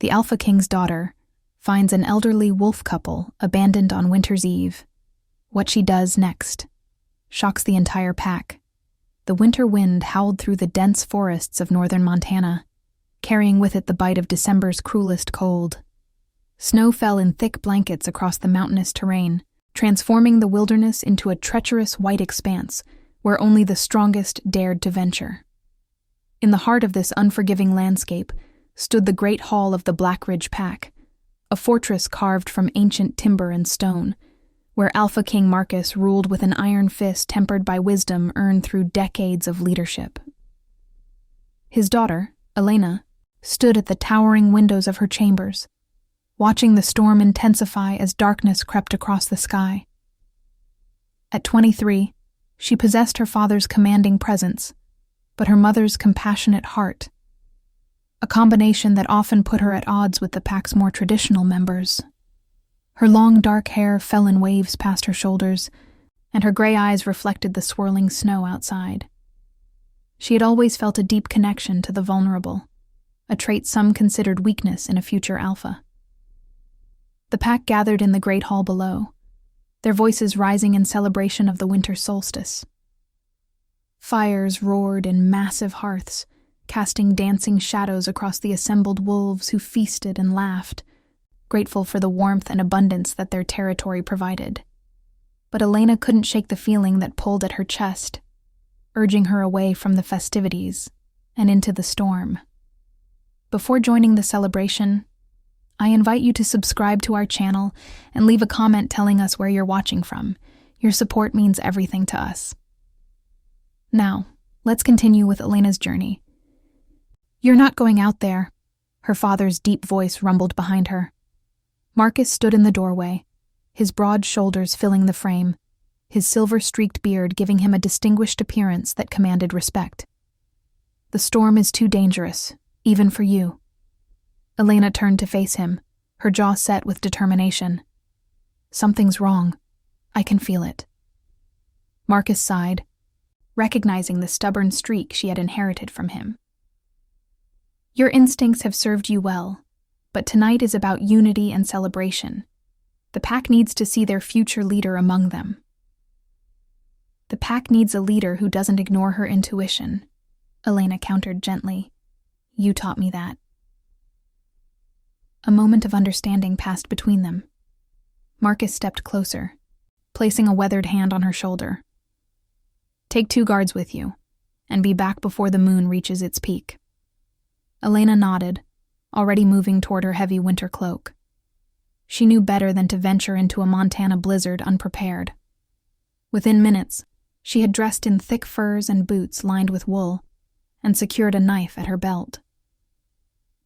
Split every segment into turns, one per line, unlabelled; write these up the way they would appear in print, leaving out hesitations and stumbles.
The Alpha King's daughter finds an elderly wolf couple abandoned on Winter's Eve. What she does next shocks the entire pack. The winter wind howled through the dense forests of northern Montana, carrying with it the bite of December's cruelest cold. Snow fell in thick blankets across the mountainous terrain, transforming the wilderness into a treacherous white expanse where only the strongest dared to venture. In the heart of this unforgiving landscape stood the great hall of the Black Ridge Pack, a fortress carved from ancient timber and stone, where Alpha King Marcus ruled with an iron fist tempered by wisdom earned through decades of leadership. His daughter, Elena, stood at the towering windows of her chambers, watching the storm intensify as darkness crept across the sky. At 23, she possessed her father's commanding presence, but her mother's compassionate heart, a combination that often put her at odds with the pack's more traditional members. Her long dark hair fell in waves past her shoulders, and her gray eyes reflected the swirling snow outside. She had always felt a deep connection to the vulnerable, a trait some considered weakness in a future alpha. The pack gathered in the great hall below, their voices rising in celebration of the winter solstice. Fires roared in massive hearths, casting dancing shadows across the assembled wolves who feasted and laughed, grateful for the warmth and abundance that their territory provided. But Elena couldn't shake the feeling that pulled at her chest, urging her away from the festivities and into the storm. Before joining the celebration, I invite you to subscribe to our channel and leave a comment telling us where you're watching from. Your support means everything to us. Now, let's continue with Elena's journey. "You're not going out there," her father's deep voice rumbled behind her. Marcus stood in the doorway, his broad shoulders filling the frame, his silver-streaked beard giving him a distinguished appearance that commanded respect. "The storm is too dangerous, even for you." Elena turned to face him, her jaw set with determination. "Something's wrong. I can feel it." Marcus sighed, recognizing the stubborn streak she had inherited from him. "Your instincts have served you well, but tonight is about unity and celebration. The pack needs to see their future leader among them." "The pack needs a leader who doesn't ignore her intuition," Elena countered gently. "You taught me that." A moment of understanding passed between them. Marcus stepped closer, placing a weathered hand on her shoulder. "Take 2 guards with you, and be back before the moon reaches its peak." Elena nodded, already moving toward her heavy winter cloak. She knew better than to venture into a Montana blizzard unprepared. Within minutes, she had dressed in thick furs and boots lined with wool, and secured a knife at her belt.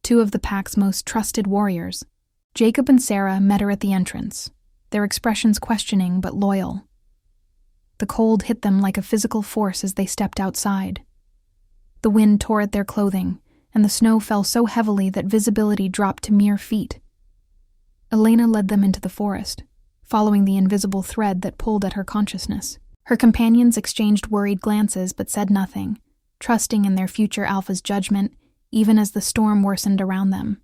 2 of the pack's most trusted warriors, Jacob and Sarah, met her at the entrance, their expressions questioning but loyal. The cold hit them like a physical force as they stepped outside. The wind tore at their clothing, and the snow fell so heavily that visibility dropped to mere feet. Elena led them into the forest, following the invisible thread that pulled at her consciousness. Her companions exchanged worried glances but said nothing, trusting in their future alpha's judgment, even as the storm worsened around them.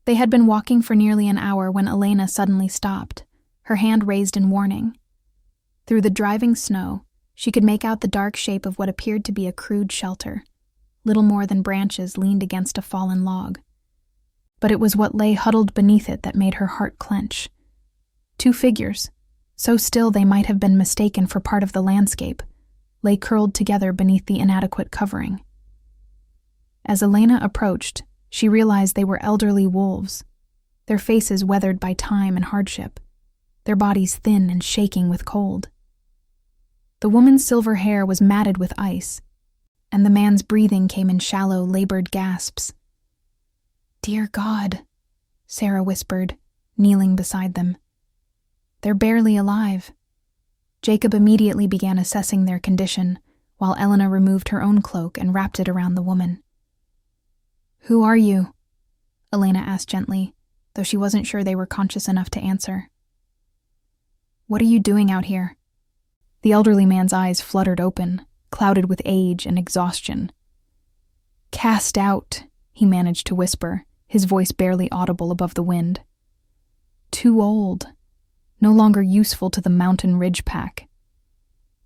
They had been walking for nearly an hour when Elena suddenly stopped, her hand raised in warning. Through the driving snow, she could make out the dark shape of what appeared to be a crude shelter, little more than branches leaned against a fallen log. But it was what lay huddled beneath it that made her heart clench. 2 figures, so still they might have been mistaken for part of the landscape, lay curled together beneath the inadequate covering. As Elena approached, she realized they were elderly wolves, their faces weathered by time and hardship, their bodies thin and shaking with cold. The woman's silver hair was matted with ice, and the man's breathing came in shallow, labored gasps. "Dear God," Sarah whispered, kneeling beside them. "They're barely alive." Jacob immediately began assessing their condition, while Elena removed her own cloak and wrapped it around the woman. "Who are you?" Elena asked gently, though she wasn't sure they were conscious enough to answer. "What are you doing out here?" The elderly man's eyes fluttered open, clouded with age and exhaustion. "Cast out," he managed to whisper, his voice barely audible above the wind. Too old. No longer useful to the Mountain Ridge Pack.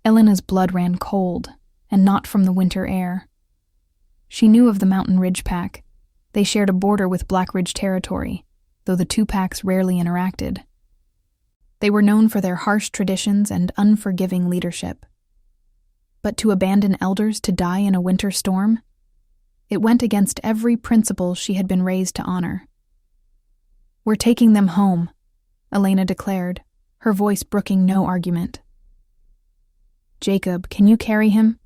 Elena's blood ran cold, and not from the winter air. She knew of the Mountain Ridge Pack. They shared a border with Black Ridge Territory, though the two packs rarely interacted. They were known for their harsh traditions and unforgiving leadership. But to abandon elders to die in a winter storm? It went against every principle she had been raised to honor. "We're taking them home," Elena declared, her voice brooking no argument. "Jacob, can you carry him?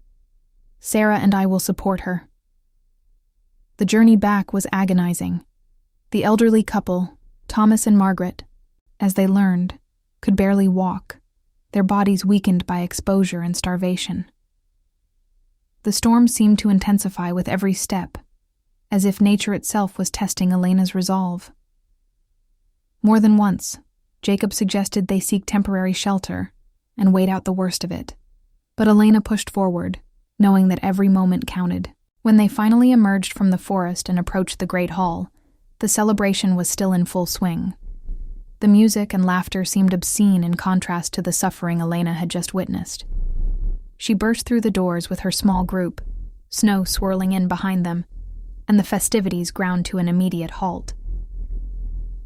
Sarah and I will support her." The journey back was agonizing. The elderly couple, Thomas and Margaret, as they learned, could barely walk, their bodies weakened by exposure and starvation. The storm seemed to intensify with every step, as if nature itself was testing Elena's resolve. More than once, Jacob suggested they seek temporary shelter and wait out the worst of it. But Elena pushed forward, knowing that every moment counted. When they finally emerged from the forest and approached the Great Hall, the celebration was still in full swing. The music and laughter seemed obscene in contrast to the suffering Elena had just witnessed. She burst through the doors with her small group, snow swirling in behind them, and the festivities ground to an immediate halt.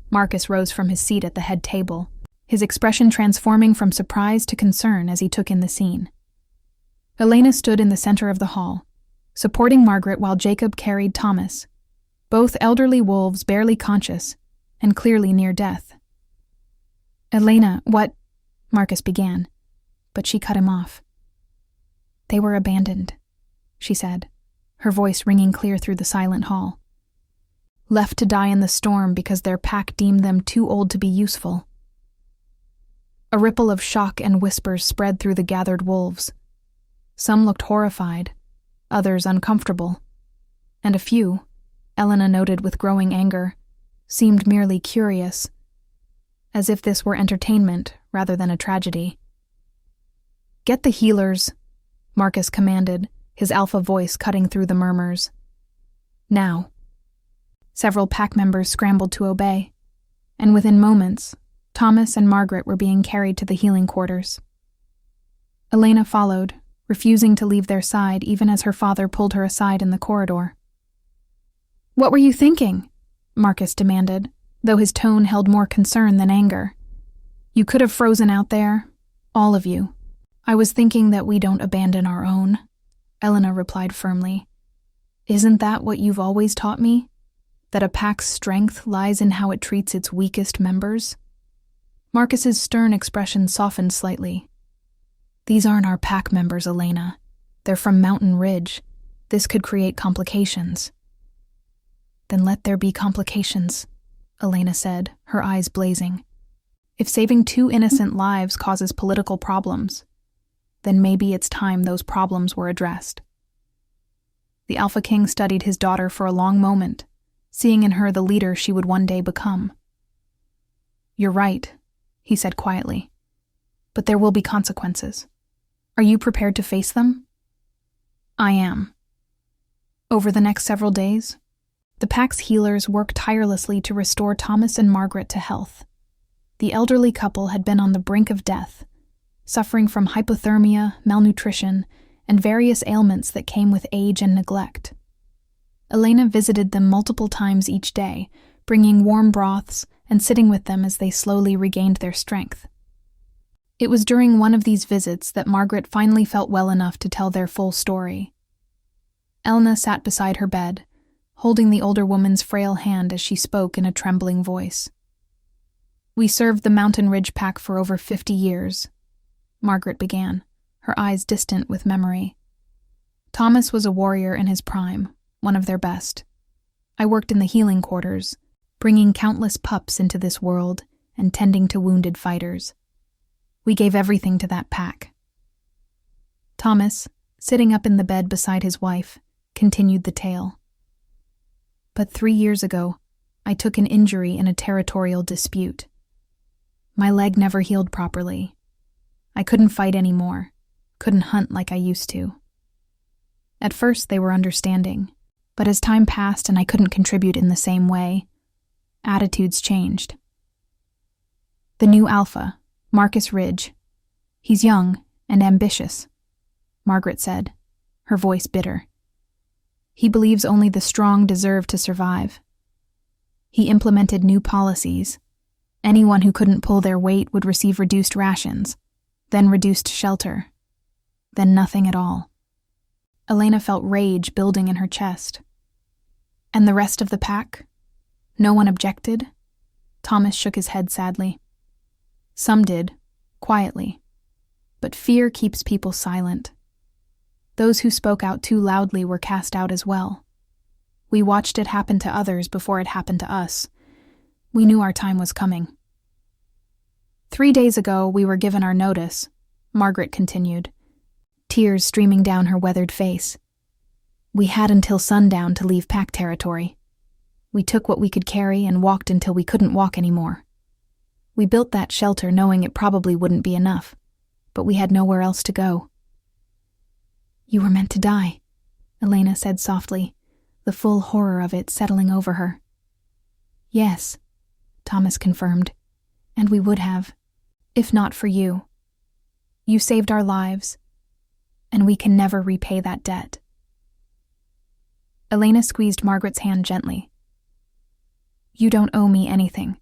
Marcus rose from his seat at the head table, his expression transforming from surprise to concern as he took in the scene. Elena stood in the center of the hall, supporting Margaret while Jacob carried Thomas, both elderly wolves barely conscious and clearly near death. "Elena, what?" Marcus began, but she cut him off. "They were abandoned," she said, her voice ringing clear through the silent hall. "Left to die in the storm because their pack deemed them too old to be useful." A ripple of shock and whispers spread through the gathered wolves. Some looked horrified, others uncomfortable, and a few, Elena noted with growing anger, seemed merely curious, as if this were entertainment rather than a tragedy. "Get the healers," Marcus commanded, his alpha voice cutting through the murmurs. "Now." Several pack members scrambled to obey, and within moments, Thomas and Margaret were being carried to the healing quarters. Elena followed, refusing to leave their side even as her father pulled her aside in the corridor. "What were you thinking?" Marcus demanded, though his tone held more concern than anger. "You could have frozen out there, all of you." "I was thinking that we don't abandon our own," Elena replied firmly. "Isn't that what you've always taught me? That a pack's strength lies in how it treats its weakest members?" Marcus's stern expression softened slightly. "These aren't our pack members, Elena. They're from Mountain Ridge. This could create complications." "Then let there be complications," Elena said, her eyes blazing. "If saving 2 innocent lives causes political problems, then maybe it's time those problems were addressed." The Alpha King studied his daughter for a long moment, seeing in her the leader she would one day become. "You're right," he said quietly, "but there will be consequences. Are you prepared to face them?" "I am." Over the next several days, the pack's healers worked tirelessly to restore Thomas and Margaret to health. The elderly couple had been on the brink of death, suffering from hypothermia, malnutrition, and various ailments that came with age and neglect. Elena visited them multiple times each day, bringing warm broths and sitting with them as they slowly regained their strength. It was during one of these visits that Margaret finally felt well enough to tell their full story. Elena sat beside her bed, holding the older woman's frail hand as she spoke in a trembling voice. "We served the Mountain Ridge Pack for over 50 years, Margaret began, her eyes distant with memory. "Thomas was a warrior in his prime, one of their best. I worked in the healing quarters, bringing countless pups into this world and tending to wounded fighters. We gave everything to that pack." Thomas, sitting up in the bed beside his wife, continued the tale. "But 3 years ago, I took an injury in a territorial dispute. My leg never healed properly. I couldn't fight anymore, couldn't hunt like I used to. At first they were understanding, But as time passed and I couldn't contribute in the same way, attitudes changed. The new alpha, Marcus Ridge. He's young and ambitious, Margaret said, her voice bitter. He believes only the strong deserve to survive. He implemented new policies. Anyone who couldn't pull their weight would receive reduced rations, then reduced shelter, then nothing at all. Elena felt rage building in her chest. And the rest of the pack? No one objected? Thomas shook his head sadly. Some did, quietly. But fear keeps people silent. Those who spoke out too loudly were cast out as well. We watched it happen to others before it happened to us. We knew our time was coming. 3 days ago, we were given our notice, Margaret continued, tears streaming down her weathered face. We had until sundown to leave pack territory. We took what we could carry and walked until we couldn't walk anymore. We built that shelter knowing it probably wouldn't be enough, but we had nowhere else to go. You were meant to die, Elena said softly, the full horror of it settling over her. Yes, Thomas confirmed, and we would have, if not for you. You saved our lives, and we can never repay that debt. Elena squeezed Margaret's hand gently. You don't owe me anything.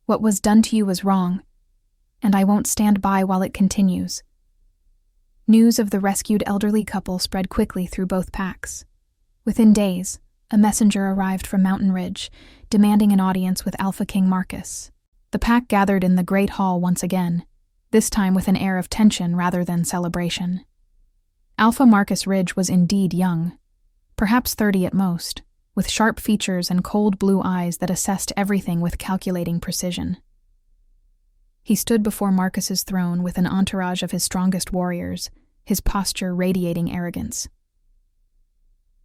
What was done to you was wrong, and I won't stand by while it continues. News of the rescued elderly couple spread quickly through both packs. Within days, a messenger arrived from Mountain Ridge, demanding an audience with Alpha King Marcus. The pack gathered in the Great Hall once again, this time with an air of tension rather than celebration. Alpha Marcus Ridge was indeed young, perhaps 30 at most, with sharp features and cold blue eyes that assessed everything with calculating precision. He stood before Marcus's throne with an entourage of his strongest warriors, his posture radiating arrogance.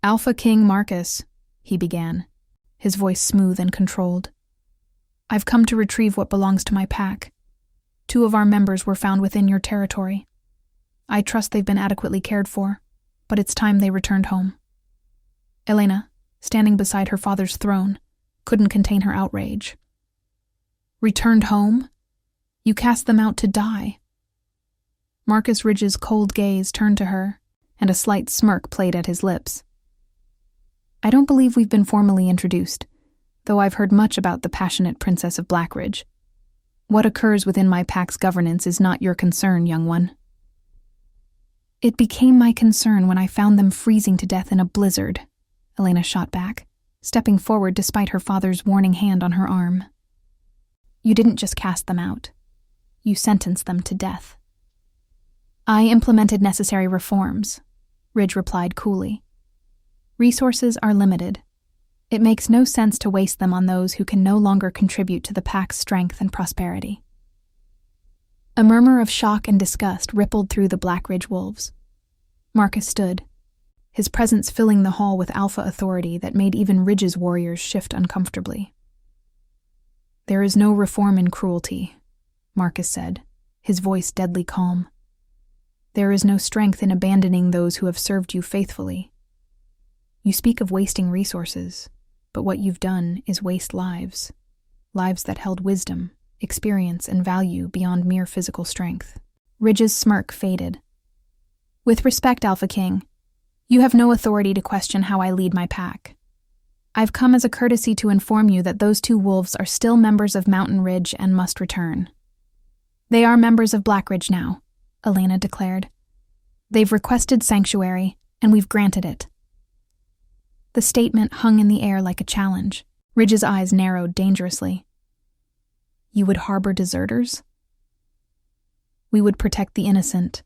Alpha King Marcus, he began, his voice smooth and controlled. I've come to retrieve what belongs to my pack. 2 of our members were found within your territory. I trust they've been adequately cared for, but it's time they returned home. Elena, standing beside her father's throne, couldn't contain her outrage. Returned home? You cast them out to die. Marcus Ridge's cold gaze turned to her, and a slight smirk played at his lips. I don't believe we've been formally introduced, though I've heard much about the passionate Princess of Blackridge. What occurs within my pack's governance is not your concern, young one. It became my concern when I found them freezing to death in a blizzard, Elena shot back, stepping forward despite her father's warning hand on her arm. You didn't just cast them out. You sentenced them to death. I implemented necessary reforms, Ridge replied coolly. Resources are limited. It makes no sense to waste them on those who can no longer contribute to the pack's strength and prosperity. A murmur of shock and disgust rippled through the Blackridge wolves. Marcus stood, his presence filling the hall with alpha authority that made even Ridge's warriors shift uncomfortably. There is no reform in cruelty, Marcus said, his voice deadly calm. There is no strength in abandoning those who have served you faithfully. You speak of wasting resources, but what you've done is waste lives, lives that held wisdom, experience, and value beyond mere physical strength. Ridge's smirk faded. With respect, Alpha King, you have no authority to question how I lead my pack. I've come as a courtesy to inform you that those 2 wolves are still members of Mountain Ridge and must return. They are members of Blackridge now, Elena declared. They've requested sanctuary, and we've granted it. The statement hung in the air like a challenge. Ridge's eyes narrowed dangerously. You would harbor deserters? We would protect the innocent,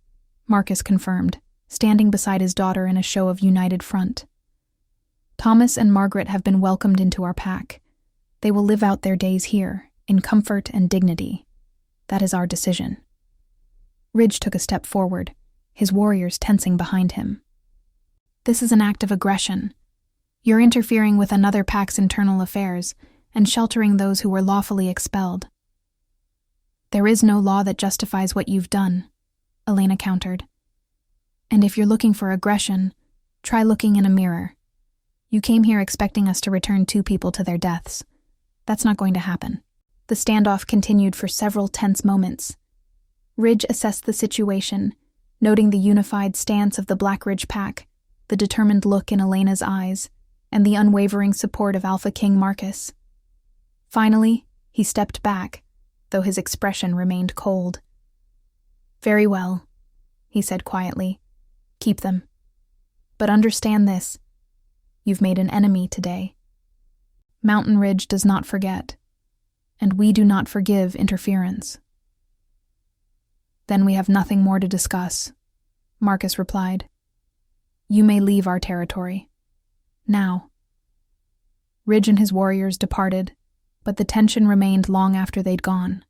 Marcus confirmed, standing beside his daughter in a show of united front. Thomas and Margaret have been welcomed into our pack. They will live out their days here, in comfort and dignity. That is our decision. Ridge took a step forward, his warriors tensing behind him. This is an act of aggression. You're interfering with another pack's internal affairs and sheltering those who were lawfully expelled. There is no law that justifies what you've done, Elena countered. And if you're looking for aggression, try looking in a mirror. You came here expecting us to return 2 people to their deaths. That's not going to happen." The standoff continued for several tense moments. Ridge assessed the situation, noting the unified stance of the Blackridge pack, the determined look in Elena's eyes, and the unwavering support of Alpha King Marcus. Finally, he stepped back, though his expression remained cold. "Very well," he said quietly. "Keep them. But understand this. You've made an enemy today. Mountain Ridge does not forget, and we do not forgive interference." "Then we have nothing more to discuss," Marcus replied. "You may leave our territory. Now." Ridge and his warriors departed, but the tension remained long after they'd gone.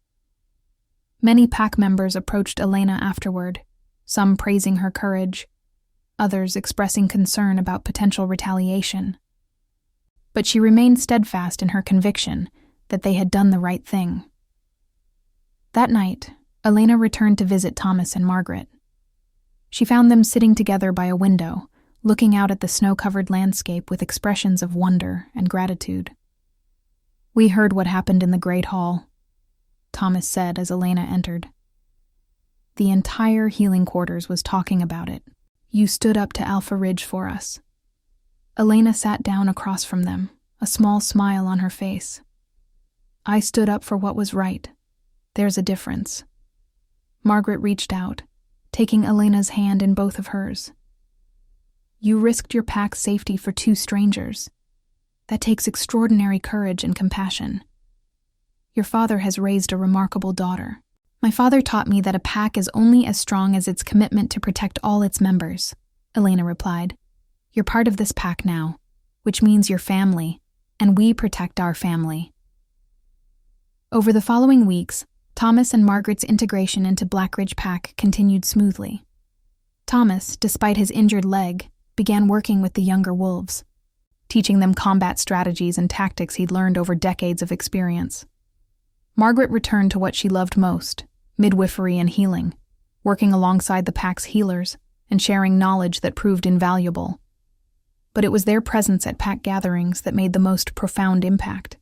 Many pack members approached Elena afterward, some praising her courage, others expressing concern about potential retaliation. But she remained steadfast in her conviction that they had done the right thing. That night, Elena returned to visit Thomas and Margaret. She found them sitting together by a window, looking out at the snow-covered landscape with expressions of wonder and gratitude. "We heard what happened in the Great Hall," Thomas said as Elena entered. "The entire healing quarters was talking about it. You stood up to Alpha Ridge for us." Elena sat down across from them, a small smile on her face. "I stood up for what was right. There's a difference." Margaret reached out, taking Elena's hand in both of hers. "You risked your pack's safety for 2 strangers. That takes extraordinary courage and compassion. Your father has raised a remarkable daughter. My father taught me that a pack is only as strong as its commitment to protect all its members," Elena replied. "You're part of this pack now, which means you're family, and we protect our family." Over the following weeks, Thomas and Margaret's integration into Blackridge pack continued smoothly. Thomas, despite his injured leg, began working with the younger wolves, teaching them combat strategies and tactics he'd learned over decades of experience. Margaret returned to what she loved most, midwifery and healing, working alongside the pack's healers and sharing knowledge that proved invaluable. But it was their presence at pack gatherings that made the most profound impact.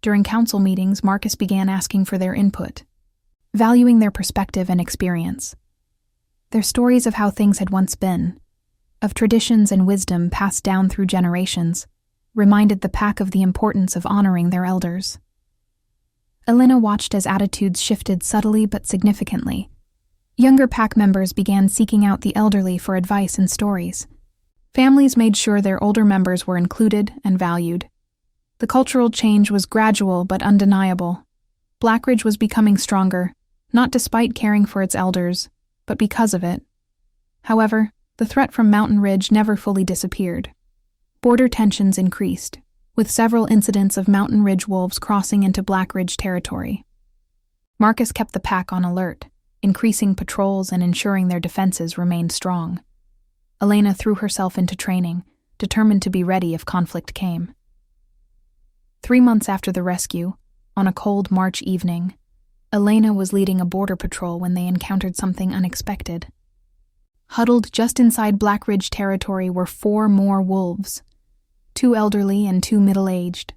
During council meetings, Marcus began asking for their input, valuing their perspective and experience. Their stories of how things had once been, of traditions and wisdom passed down through generations, reminded the pack of the importance of honoring their elders. Elena watched as attitudes shifted subtly but significantly. Younger pack members began seeking out the elderly for advice and stories. Families made sure their older members were included and valued. The cultural change was gradual but undeniable. Blackridge was becoming stronger, not despite caring for its elders, but because of it. However, the threat from Mountain Ridge never fully disappeared. Border tensions increased, with several incidents of Mountain Ridge wolves crossing into Blackridge territory. Marcus kept the pack on alert, increasing patrols and ensuring their defenses remained strong. Elena threw herself into training, determined to be ready if conflict came. 3 months after the rescue, on a cold March evening, Elena was leading a border patrol when they encountered something unexpected. Huddled just inside Blackridge territory were 4 more wolves, 2 elderly and 2 middle-aged,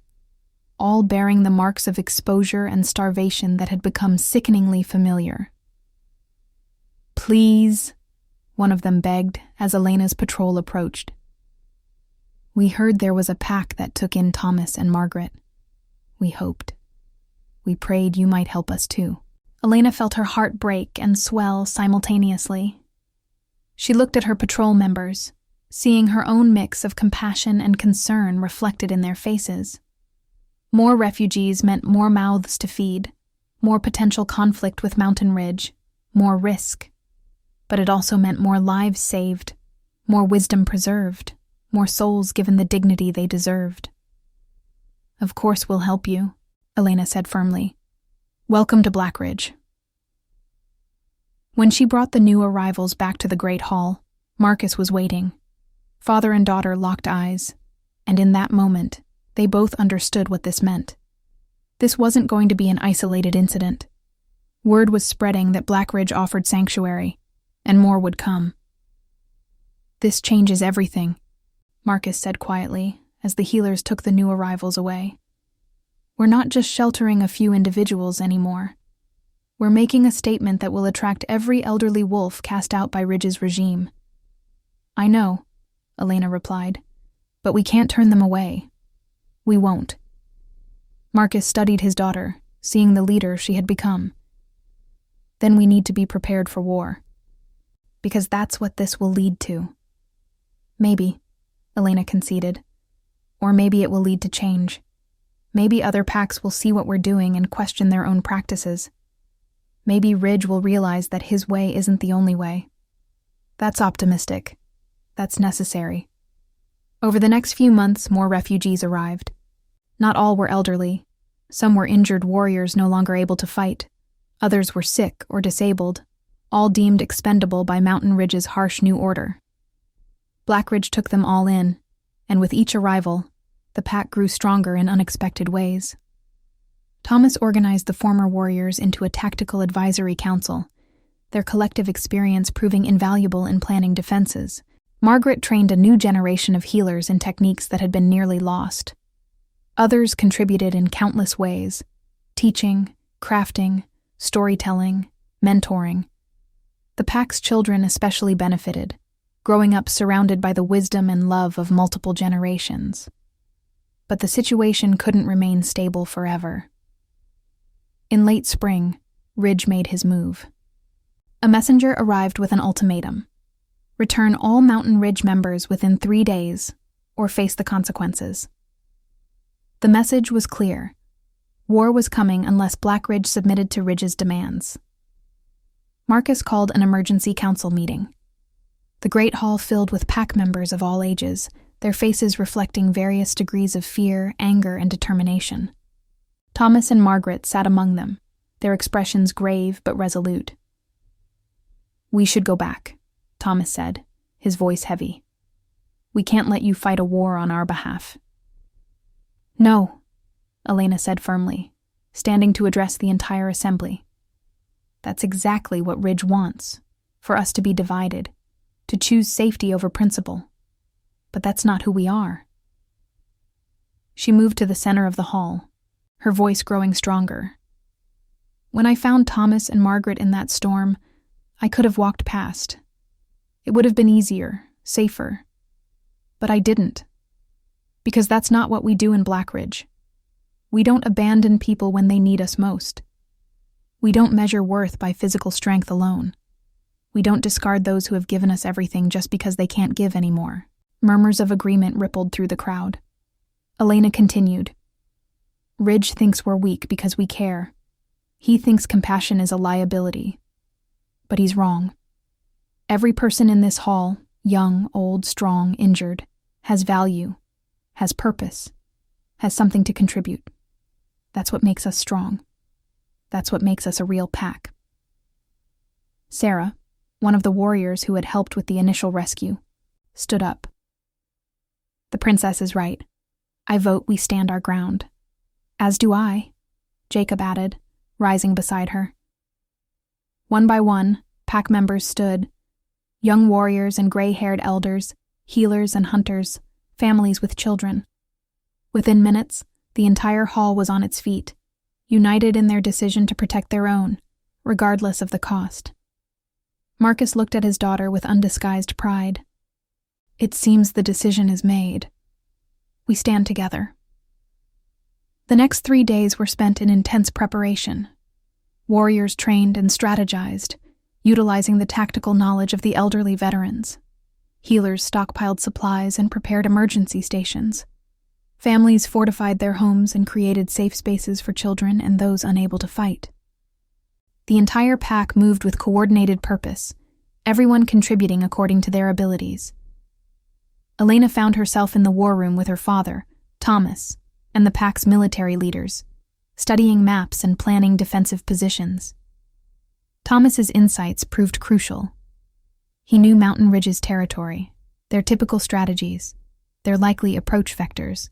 all bearing the marks of exposure and starvation that had become sickeningly familiar. "Please," one of them begged as Elena's patrol approached. "We heard there was a pack that took in Thomas and Margaret. We hoped. We prayed you might help us too." Elena felt her heart break and swell simultaneously. She looked at her patrol members, seeing her own mix of compassion and concern reflected in their faces. More refugees meant more mouths to feed, more potential conflict with Mountain Ridge, more risk. But it also meant more lives saved, more wisdom preserved, more souls given the dignity they deserved. "Of course we'll help you," Elena said firmly. "Welcome to Blackridge." When she brought the new arrivals back to the Great Hall, Marcus was waiting. Father and daughter locked eyes, and in that moment, they both understood what this meant. This wasn't going to be an isolated incident. Word was spreading that Blackridge offered sanctuary, and more would come. "This changes everything," Marcus said quietly, as the healers took the new arrivals away. We're not just sheltering a few individuals anymore. We're making a statement that will attract every elderly wolf cast out by Ridge's regime. I know, Elena replied, but we can't turn them away. We won't. Marcus studied his daughter, seeing the leader she had become. Then we need to be prepared for war. Because that's what this will lead to. Maybe, Elena conceded. Or maybe it will lead to change. Maybe other packs will see what we're doing and question their own practices. Maybe Ridge will realize that his way isn't the only way. That's optimistic. That's necessary. Over the next few months, more refugees arrived. Not all were elderly. Some were injured warriors no longer able to fight. Others were sick or disabled, all deemed expendable by Mountain Ridge's harsh new order. Black Ridge took them all in, and with each arrival, the pack grew stronger in unexpected ways. Thomas organized the former warriors into a tactical advisory council, their collective experience proving invaluable in planning defenses. Margaret trained a new generation of healers in techniques that had been nearly lost. Others contributed in countless ways: teaching, crafting, storytelling, mentoring. The pack's children especially benefited, growing up surrounded by the wisdom and love of multiple generations. But the situation couldn't remain stable forever. In late spring, Ridge made his move. A messenger arrived with an ultimatum: return all Mountain Ridge members within 3 days, or face the consequences. The message was clear. War was coming unless Black Ridge submitted to Ridge's demands. Marcus called an emergency council meeting. The great hall filled with pack members of all ages, their faces reflecting various degrees of fear, anger, and determination. Thomas and Margaret sat among them, their expressions grave but resolute. We should go back, Thomas said, his voice heavy. We can't let you fight a war on our behalf. No, Elena said firmly, standing to address the entire assembly. That's exactly what Ridge wants, for us to be divided, to choose safety over principle. But that's not who we are. She moved to the center of the hall, her voice growing stronger. When I found Thomas and Margaret in that storm, I could have walked past. It would have been easier, safer. But I didn't. Because that's not what we do in Black Ridge. We don't abandon people when they need us most. We don't measure worth by physical strength alone. We don't discard those who have given us everything just because they can't give anymore. Murmurs of agreement rippled through the crowd. Elena continued. Ridge thinks we're weak because we care. He thinks compassion is a liability. But he's wrong. Every person in this hall, young, old, strong, injured, has value, has purpose, has something to contribute. That's what makes us strong. That's what makes us a real pack. Sarah, one of the warriors who had helped with the initial rescue, stood up. The princess is right. I vote we stand our ground. As do I, Jacob added, rising beside her. One by one, pack members stood, young warriors and gray-haired elders, healers and hunters, families with children. Within minutes, the entire hall was on its feet, united in their decision to protect their own, regardless of the cost. Marcus looked at his daughter with undisguised pride. It seems the decision is made. We stand together. The next 3 days were spent in intense preparation. Warriors trained and strategized, utilizing the tactical knowledge of the elderly veterans. Healers stockpiled supplies and prepared emergency stations. Families fortified their homes and created safe spaces for children and those unable to fight. The entire pack moved with coordinated purpose, everyone contributing according to their abilities. Elena found herself in the war room with her father, Thomas, and the pack's military leaders, studying maps and planning defensive positions. Thomas's insights proved crucial. He knew Mountain Ridge's territory, their typical strategies, their likely approach vectors.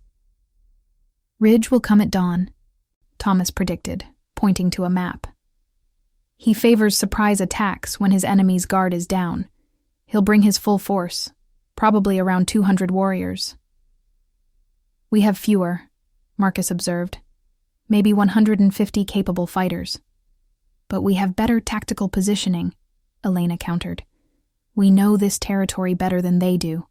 Ridge will come at dawn, Thomas predicted, pointing to a map. He favors surprise attacks when his enemy's guard is down. He'll bring his full force, probably around 200 warriors. We have fewer, Marcus observed. Maybe 150 capable fighters. But we have better tactical positioning, Elena countered. We know this territory better than they do.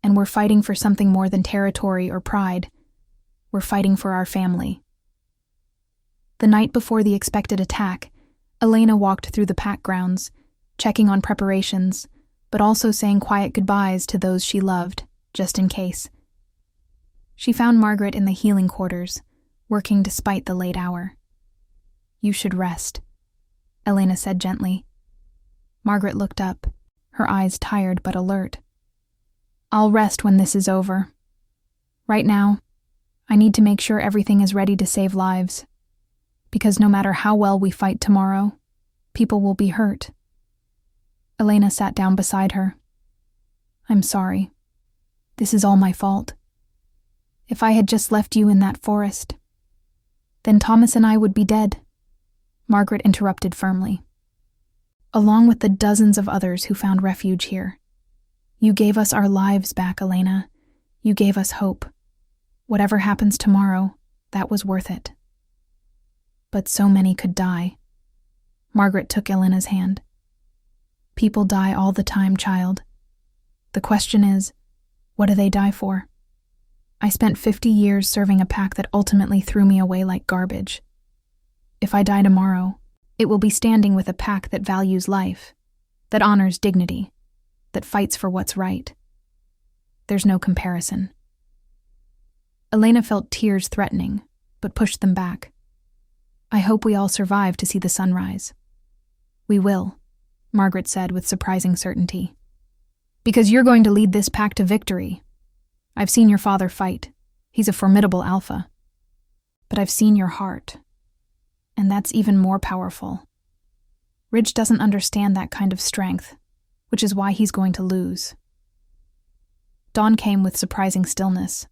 And we're fighting for something more than territory or pride. We're fighting for our family. The night before the expected attack, Elena walked through the pack grounds, checking on preparations, but also saying quiet goodbyes to those she loved, just in case. She found Margaret in the healing quarters, working despite the late hour. You should rest, Elena said gently. Margaret looked up, her eyes tired but alert. I'll rest when this is over. Right now, I need to make sure everything is ready to save lives. Because no matter how well we fight tomorrow, people will be hurt. Elena sat down beside her. I'm sorry. This is all my fault. If I had just left you in that forest, then Thomas and I would be dead, Margaret interrupted firmly. Along with the dozens of others who found refuge here. You gave us our lives back, Elena. You gave us hope. Whatever happens tomorrow, that was worth it. But so many could die. Margaret took Elena's hand. People die all the time, child. The question is, what do they die for? I spent 50 years serving a pack that ultimately threw me away like garbage. If I die tomorrow, it will be standing with a pack that values life, that honors dignity, that fights for what's right. There's no comparison. Elena felt tears threatening, but pushed them back. I hope we all survive to see the sunrise. We will, Margaret said with surprising certainty. Because you're going to lead this pack to victory. I've seen your father fight. He's a formidable alpha. But I've seen your heart. And that's even more powerful. Ridge doesn't understand that kind of strength, which is why he's going to lose. Dawn came with surprising stillness.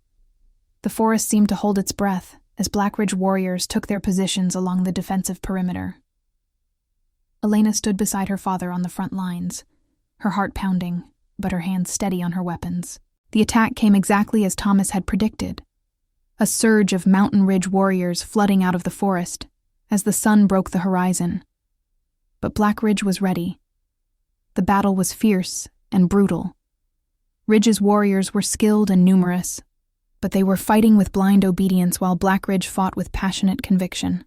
The forest seemed to hold its breath as Blackridge warriors took their positions along the defensive perimeter. Elena stood beside her father on the front lines, her heart pounding, but her hands steady on her weapons. The attack came exactly as Thomas had predicted. A surge of Mountain Ridge warriors flooding out of the forest as the sun broke the horizon. But Blackridge was ready. The battle was fierce and brutal. Ridge's warriors were skilled and numerous, but they were fighting with blind obedience while Blackridge fought with passionate conviction.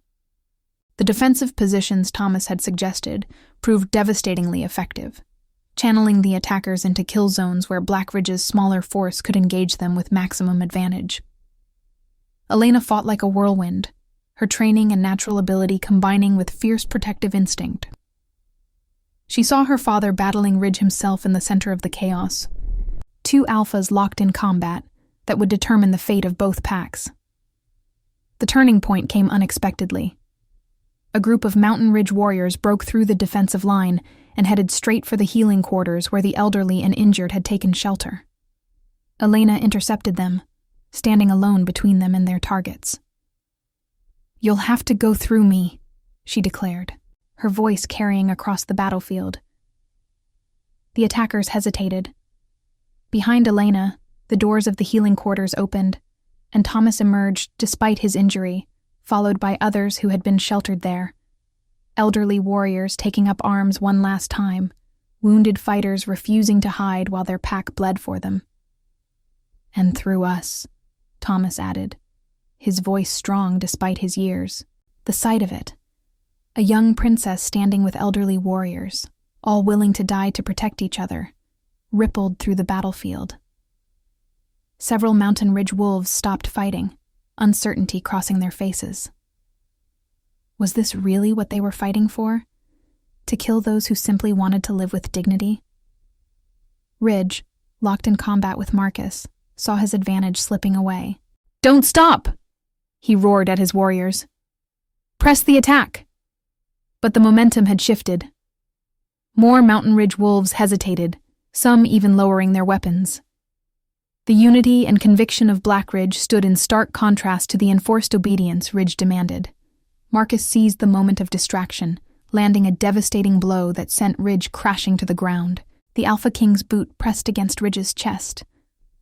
The defensive positions Thomas had suggested proved devastatingly effective, channeling the attackers into kill zones where Blackridge's smaller force could engage them with maximum advantage. Elena fought like a whirlwind, her training and natural ability combining with fierce protective instinct. She saw her father battling Ridge himself in the center of the chaos, two alphas locked in combat that would determine the fate of both packs. The turning point came unexpectedly. A group of Mountain Ridge warriors broke through the defensive line and headed straight for the healing quarters where the elderly and injured had taken shelter. Elena intercepted them, standing alone between them and their targets. You'll have to go through me, she declared, her voice carrying across the battlefield. The attackers hesitated. Behind Elena, the doors of the healing quarters opened, and Thomas emerged despite his injury, followed by others who had been sheltered there. Elderly warriors taking up arms one last time, wounded fighters refusing to hide while their pack bled for them. And through us, Thomas added, his voice strong despite his years. The sight of it, a young princess standing with elderly warriors, all willing to die to protect each other, rippled through the battlefield. Several Mountain Ridge wolves stopped fighting, uncertainty crossing their faces. Was this really what they were fighting for? To kill those who simply wanted to live with dignity? Ridge, locked in combat with Marcus, saw his advantage slipping away. "Don't stop!" he roared at his warriors. "Press the attack!" But the momentum had shifted. More Mountain Ridge wolves hesitated, some even lowering their weapons. The unity and conviction of Blackridge stood in stark contrast to the enforced obedience Ridge demanded. Marcus seized the moment of distraction, landing a devastating blow that sent Ridge crashing to the ground. The Alpha King's boot pressed against Ridge's chest,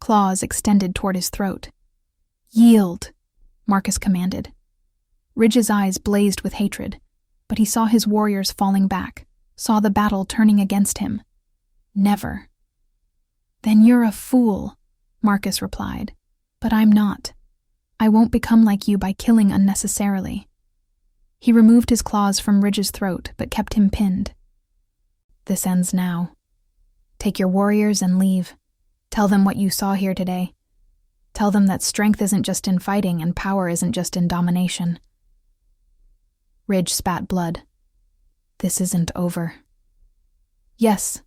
claws extended toward his throat. "Yield," Marcus commanded. Ridge's eyes blazed with hatred, but he saw his warriors falling back, saw the battle turning against him. Never. "Then you're a fool," Marcus replied. "But I'm not. I won't become like you by killing unnecessarily." He removed his claws from Ridge's throat, but kept him pinned. "This ends now. Take your warriors and leave. Tell them what you saw here today. Tell them that strength isn't just in fighting and power isn't just in domination." Ridge spat blood. "This isn't over." "Yes,"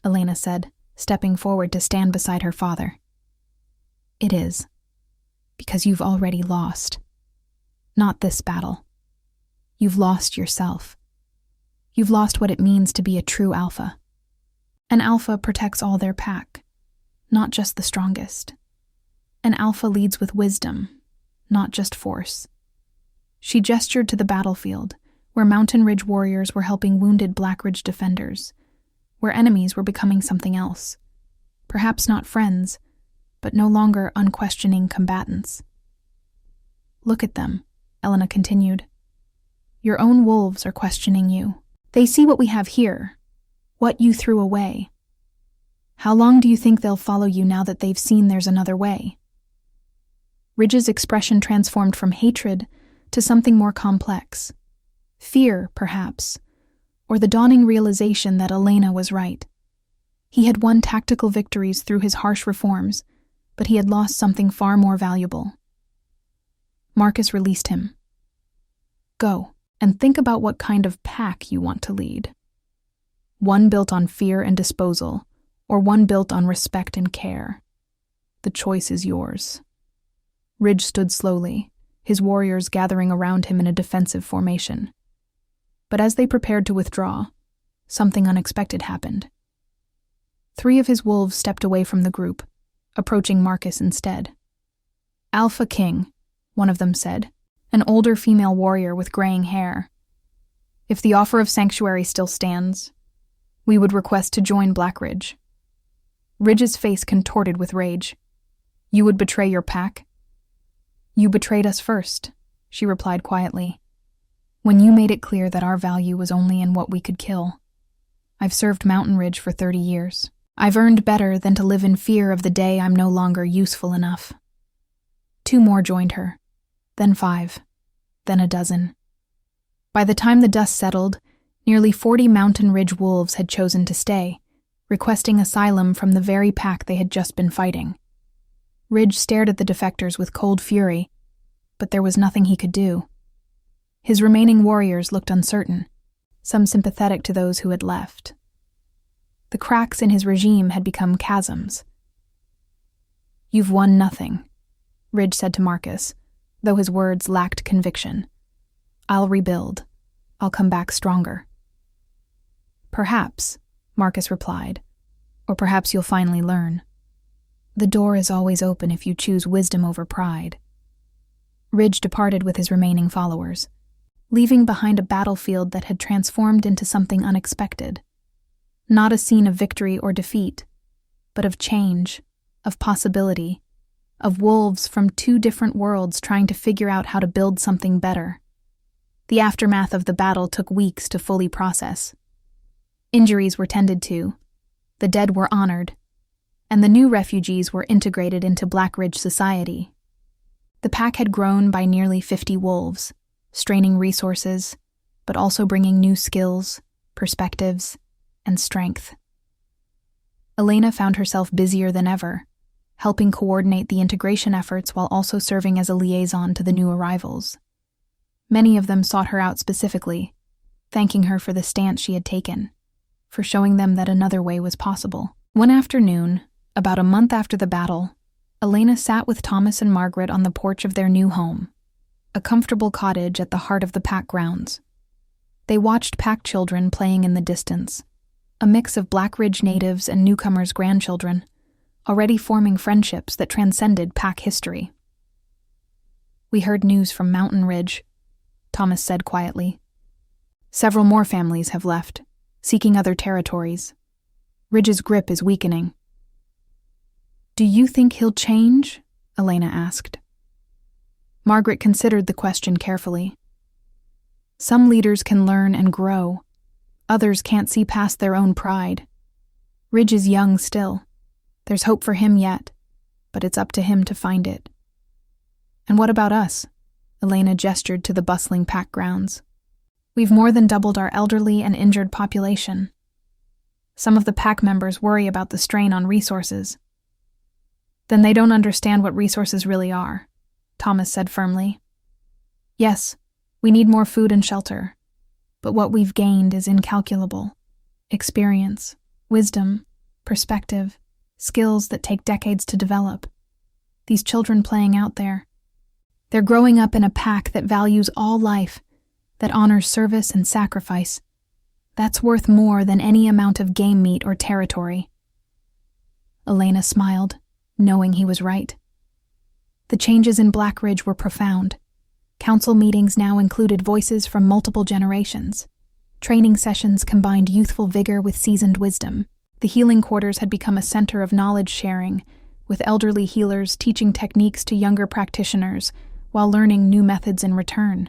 Elena said, stepping forward to stand beside her father. "It is. Because you've already lost. Not this battle. You've lost yourself. You've lost what it means to be a true alpha. An alpha protects all their pack, not just the strongest. An alpha leads with wisdom, not just force." She gestured to the battlefield, where Mountain Ridge warriors were helping wounded Black Ridge defenders, where enemies were becoming something else. Perhaps not friends, but no longer unquestioning combatants. "Look at them," Elena continued. "Your own wolves are questioning you. They see what we have here, what you threw away. How long do you think they'll follow you now that they've seen there's another way?" Ridge's expression transformed from hatred to something more complex. Fear, perhaps, or the dawning realization that Elena was right. He had won tactical victories through his harsh reforms, but he had lost something far more valuable. Marcus released him. "Go, and think about what kind of pack you want to lead. One built on fear and disposal, or one built on respect and care. The choice is yours." Ridge stood slowly, his warriors gathering around him in a defensive formation. But as they prepared to withdraw, something unexpected happened. 3 of his wolves stepped away from the group, approaching Marcus instead. "Alpha King," one of them said, an older female warrior with graying hair. "If the offer of sanctuary still stands, we would request to join Black Ridge." Ridge's face contorted with rage. "You would betray your pack?" "You betrayed us first," she replied quietly, "when you made it clear that our value was only in what we could kill. I've served Mountain Ridge for 30 years. I've earned better than to live in fear of the day I'm no longer useful enough." 2 more joined her, then 5, then a dozen. By the time the dust settled, nearly 40 Mountain Ridge wolves had chosen to stay, requesting asylum from the very pack they had just been fighting. Ridge stared at the defectors with cold fury, but there was nothing he could do. His remaining warriors looked uncertain, some sympathetic to those who had left. The cracks in his regime had become chasms. "You've won nothing," Ridge said to Marcus, though his words lacked conviction. "I'll rebuild. I'll come back stronger." "Perhaps," Marcus replied, "or perhaps you'll finally learn. The door is always open if you choose wisdom over pride." Ridge departed with his remaining followers, leaving behind a battlefield that had transformed into something unexpected. Not a scene of victory or defeat, but of change, of possibility, of wolves from 2 different worlds trying to figure out how to build something better. The aftermath of the battle took weeks to fully process. Injuries were tended to, the dead were honored, and the new refugees were integrated into Black Ridge society. The pack had grown by nearly 50 wolves, straining resources, but also bringing new skills, perspectives, and strength. Elena found herself busier than ever, helping coordinate the integration efforts while also serving as a liaison to the new arrivals. Many of them sought her out specifically, thanking her for the stance she had taken, for showing them that another way was possible. One afternoon, about a month after the battle, Elena sat with Thomas and Margaret on the porch of their new home, a comfortable cottage at the heart of the pack grounds. They watched pack children playing in the distance, a mix of Black Ridge natives and newcomers' grandchildren, already forming friendships that transcended pack history. "We heard news from Mountain Ridge," Thomas said quietly. "Several more families have left, seeking other territories. Ridge's grip is weakening. Do you think he'll change? Elena asked. Margaret considered the question carefully. Some leaders can learn and grow. Others can't see past their own pride. Ridge is young still. There's hope for him yet, but it's up to him to find it. And what about us? Elena gestured to the bustling pack grounds. We've more than doubled our elderly and injured population. Some of the pack members worry about the strain on resources. Then they don't understand what resources really are, Thomas said firmly. Yes, we need more food and shelter, but what we've gained is incalculable. Experience, wisdom, perspective, skills that take decades to develop. These children playing out there, they're growing up in a pack that values all life, that honors service and sacrifice. That's worth more than any amount of game meat or territory. Elena smiled, knowing he was right. The changes in Black Ridge were profound. Council meetings now included voices from multiple generations. Training sessions combined youthful vigor with seasoned wisdom. The healing quarters had become a center of knowledge sharing, with elderly healers teaching techniques to younger practitioners while learning new methods in return.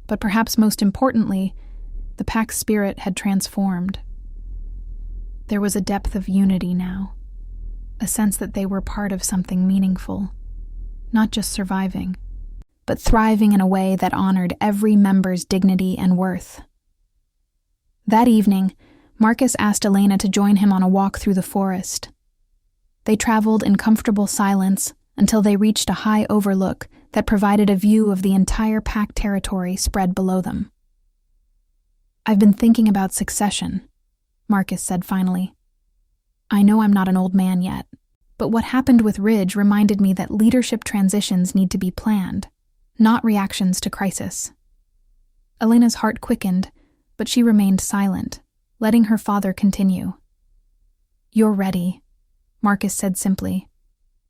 But perhaps most importantly, the pack's spirit had transformed. There was a depth of unity now, a sense that they were part of something meaningful, not just surviving, but thriving in a way that honored every member's dignity and worth. That evening, Marcus asked Elena to join him on a walk through the forest. They traveled in comfortable silence until they reached a high overlook that provided a view of the entire pack territory spread below them. I've been thinking about succession, Marcus said finally. I know I'm not an old man yet, but what happened with Ridge reminded me that leadership transitions need to be planned, not reactions to crisis. Elena's heart quickened, but she remained silent, letting her father continue. You're ready, Marcus said simply.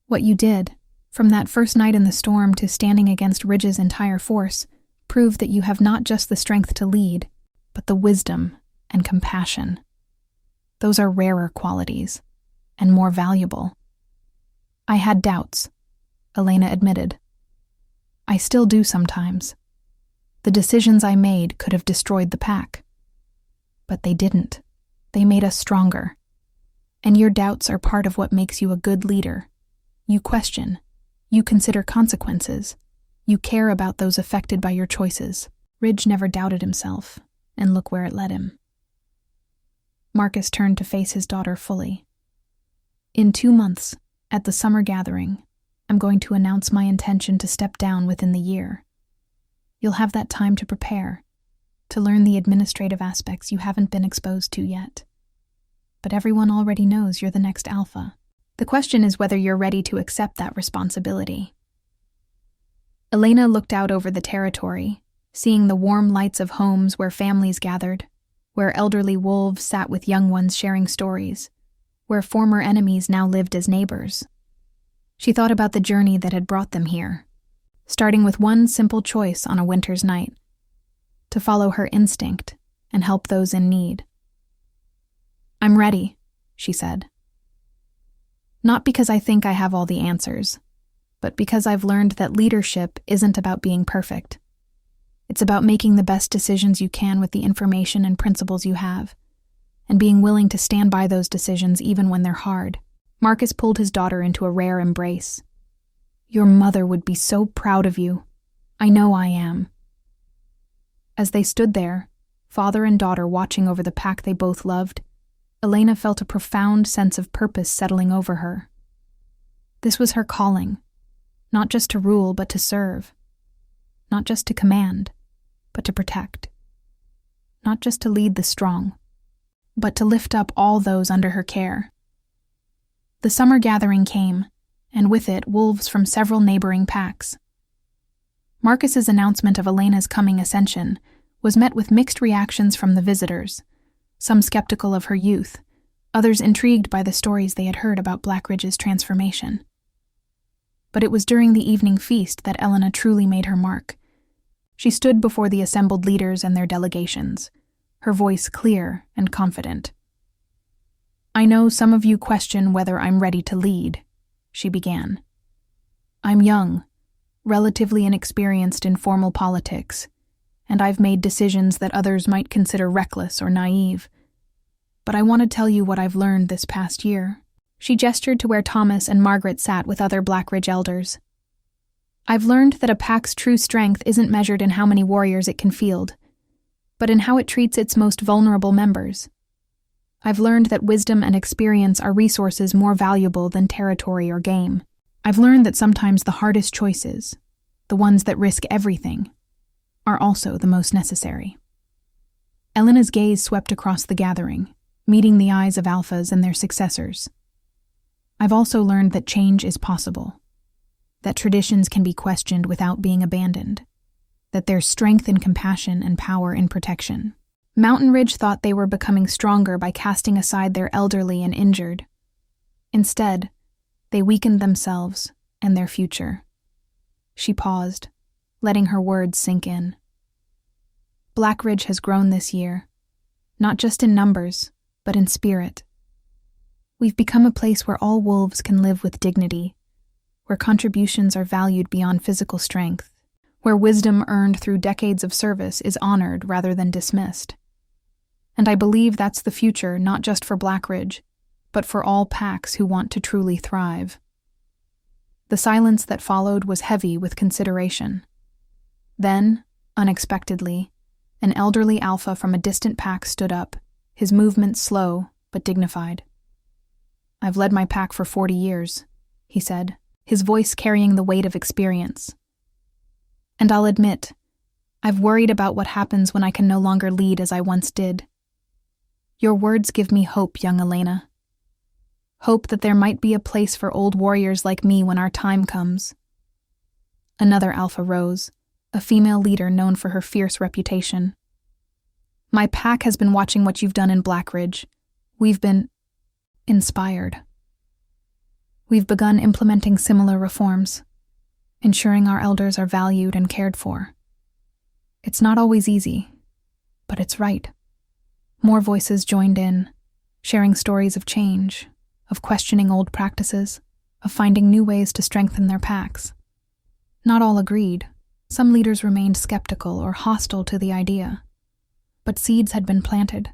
What you did, from that first night in the storm to standing against Ridge's entire force, proved that you have not just the strength to lead, but the wisdom and compassion. Those are rarer qualities, and more valuable. I had doubts, Elena admitted. I still do sometimes. The decisions I made could have destroyed the pack. But they didn't. They made us stronger. And your doubts are part of what makes you a good leader. You question. You consider consequences. You care about those affected by your choices. Ridge never doubted himself, and look where it led him. Marcus turned to face his daughter fully. In 2 months, at the summer gathering, I'm going to announce my intention to step down within the year. You'll have that time to prepare, to learn the administrative aspects you haven't been exposed to yet. But everyone already knows you're the next alpha. The question is whether you're ready to accept that responsibility. Elena looked out over the territory, seeing the warm lights of homes where families gathered, where elderly wolves sat with young ones sharing stories, where former enemies now lived as neighbors. She thought about the journey that had brought them here, starting with one simple choice on a winter's night: to follow her instinct and help those in need. I'm ready, she said. Not because I think I have all the answers, but because I've learned that leadership isn't about being perfect. It's about making the best decisions you can with the information and principles you have, and being willing to stand by those decisions even when they're hard. Marcus pulled his daughter into a rare embrace. Your mother would be so proud of you. I know I am. As they stood there, father and daughter watching over the pack they both loved, Elena felt a profound sense of purpose settling over her. This was her calling, not just to rule but to serve, not just to command, but to protect, not just to lead the strong, but to lift up all those under her care. The summer gathering came, and with it wolves from several neighboring packs. Marcus's announcement of Elena's coming ascension was met with mixed reactions from the visitors, some skeptical of her youth, others intrigued by the stories they had heard about Black Ridge's transformation. But it was during the evening feast that Elena truly made her mark. She stood before the assembled leaders and their delegations, her voice clear and confident. "I know some of you question whether I'm ready to lead," she began. "I'm young, relatively inexperienced in formal politics, and I've made decisions that others might consider reckless or naive. But I want to tell you what I've learned this past year." She gestured to where Thomas and Margaret sat with other Blackridge elders. "I've learned that a pack's true strength isn't measured in how many warriors it can field, but in how it treats its most vulnerable members. I've learned that wisdom and experience are resources more valuable than territory or game. I've learned that sometimes the hardest choices, the ones that risk everything, are also the most necessary." Elena's gaze swept across the gathering, meeting the eyes of alphas and their successors. "I've also learned that change is possible, that traditions can be questioned without being abandoned, that there's strength in compassion and power in protection." Mountain Ridge thought they were becoming stronger by casting aside their elderly and injured. Instead, they weakened themselves and their future. She paused, letting her words sink in. Blackridge has grown this year, not just in numbers, but in spirit. We've become a place where all wolves can live with dignity, where contributions are valued beyond physical strength, where wisdom earned through decades of service is honored rather than dismissed. And I believe that's the future not just for Blackridge, but for all packs who want to truly thrive. The silence that followed was heavy with consideration. Then, unexpectedly, an elderly alpha from a distant pack stood up, his movements slow but dignified. "I've led my pack for 40 years, he said, his voice carrying the weight of experience. "And I'll admit, I've worried about what happens when I can no longer lead as I once did. Your words give me hope, young Elena. Hope that there might be a place for old warriors like me when our time comes." Another alpha rose, a female leader known for her fierce reputation. "My pack has been watching what you've done in Blackridge. We've been inspired. We've begun implementing similar reforms, ensuring our elders are valued and cared for. It's not always easy, but it's right." More voices joined in, sharing stories of change, of questioning old practices, of finding new ways to strengthen their packs. Not all agreed. Some leaders remained skeptical or hostile to the idea. But seeds had been planted,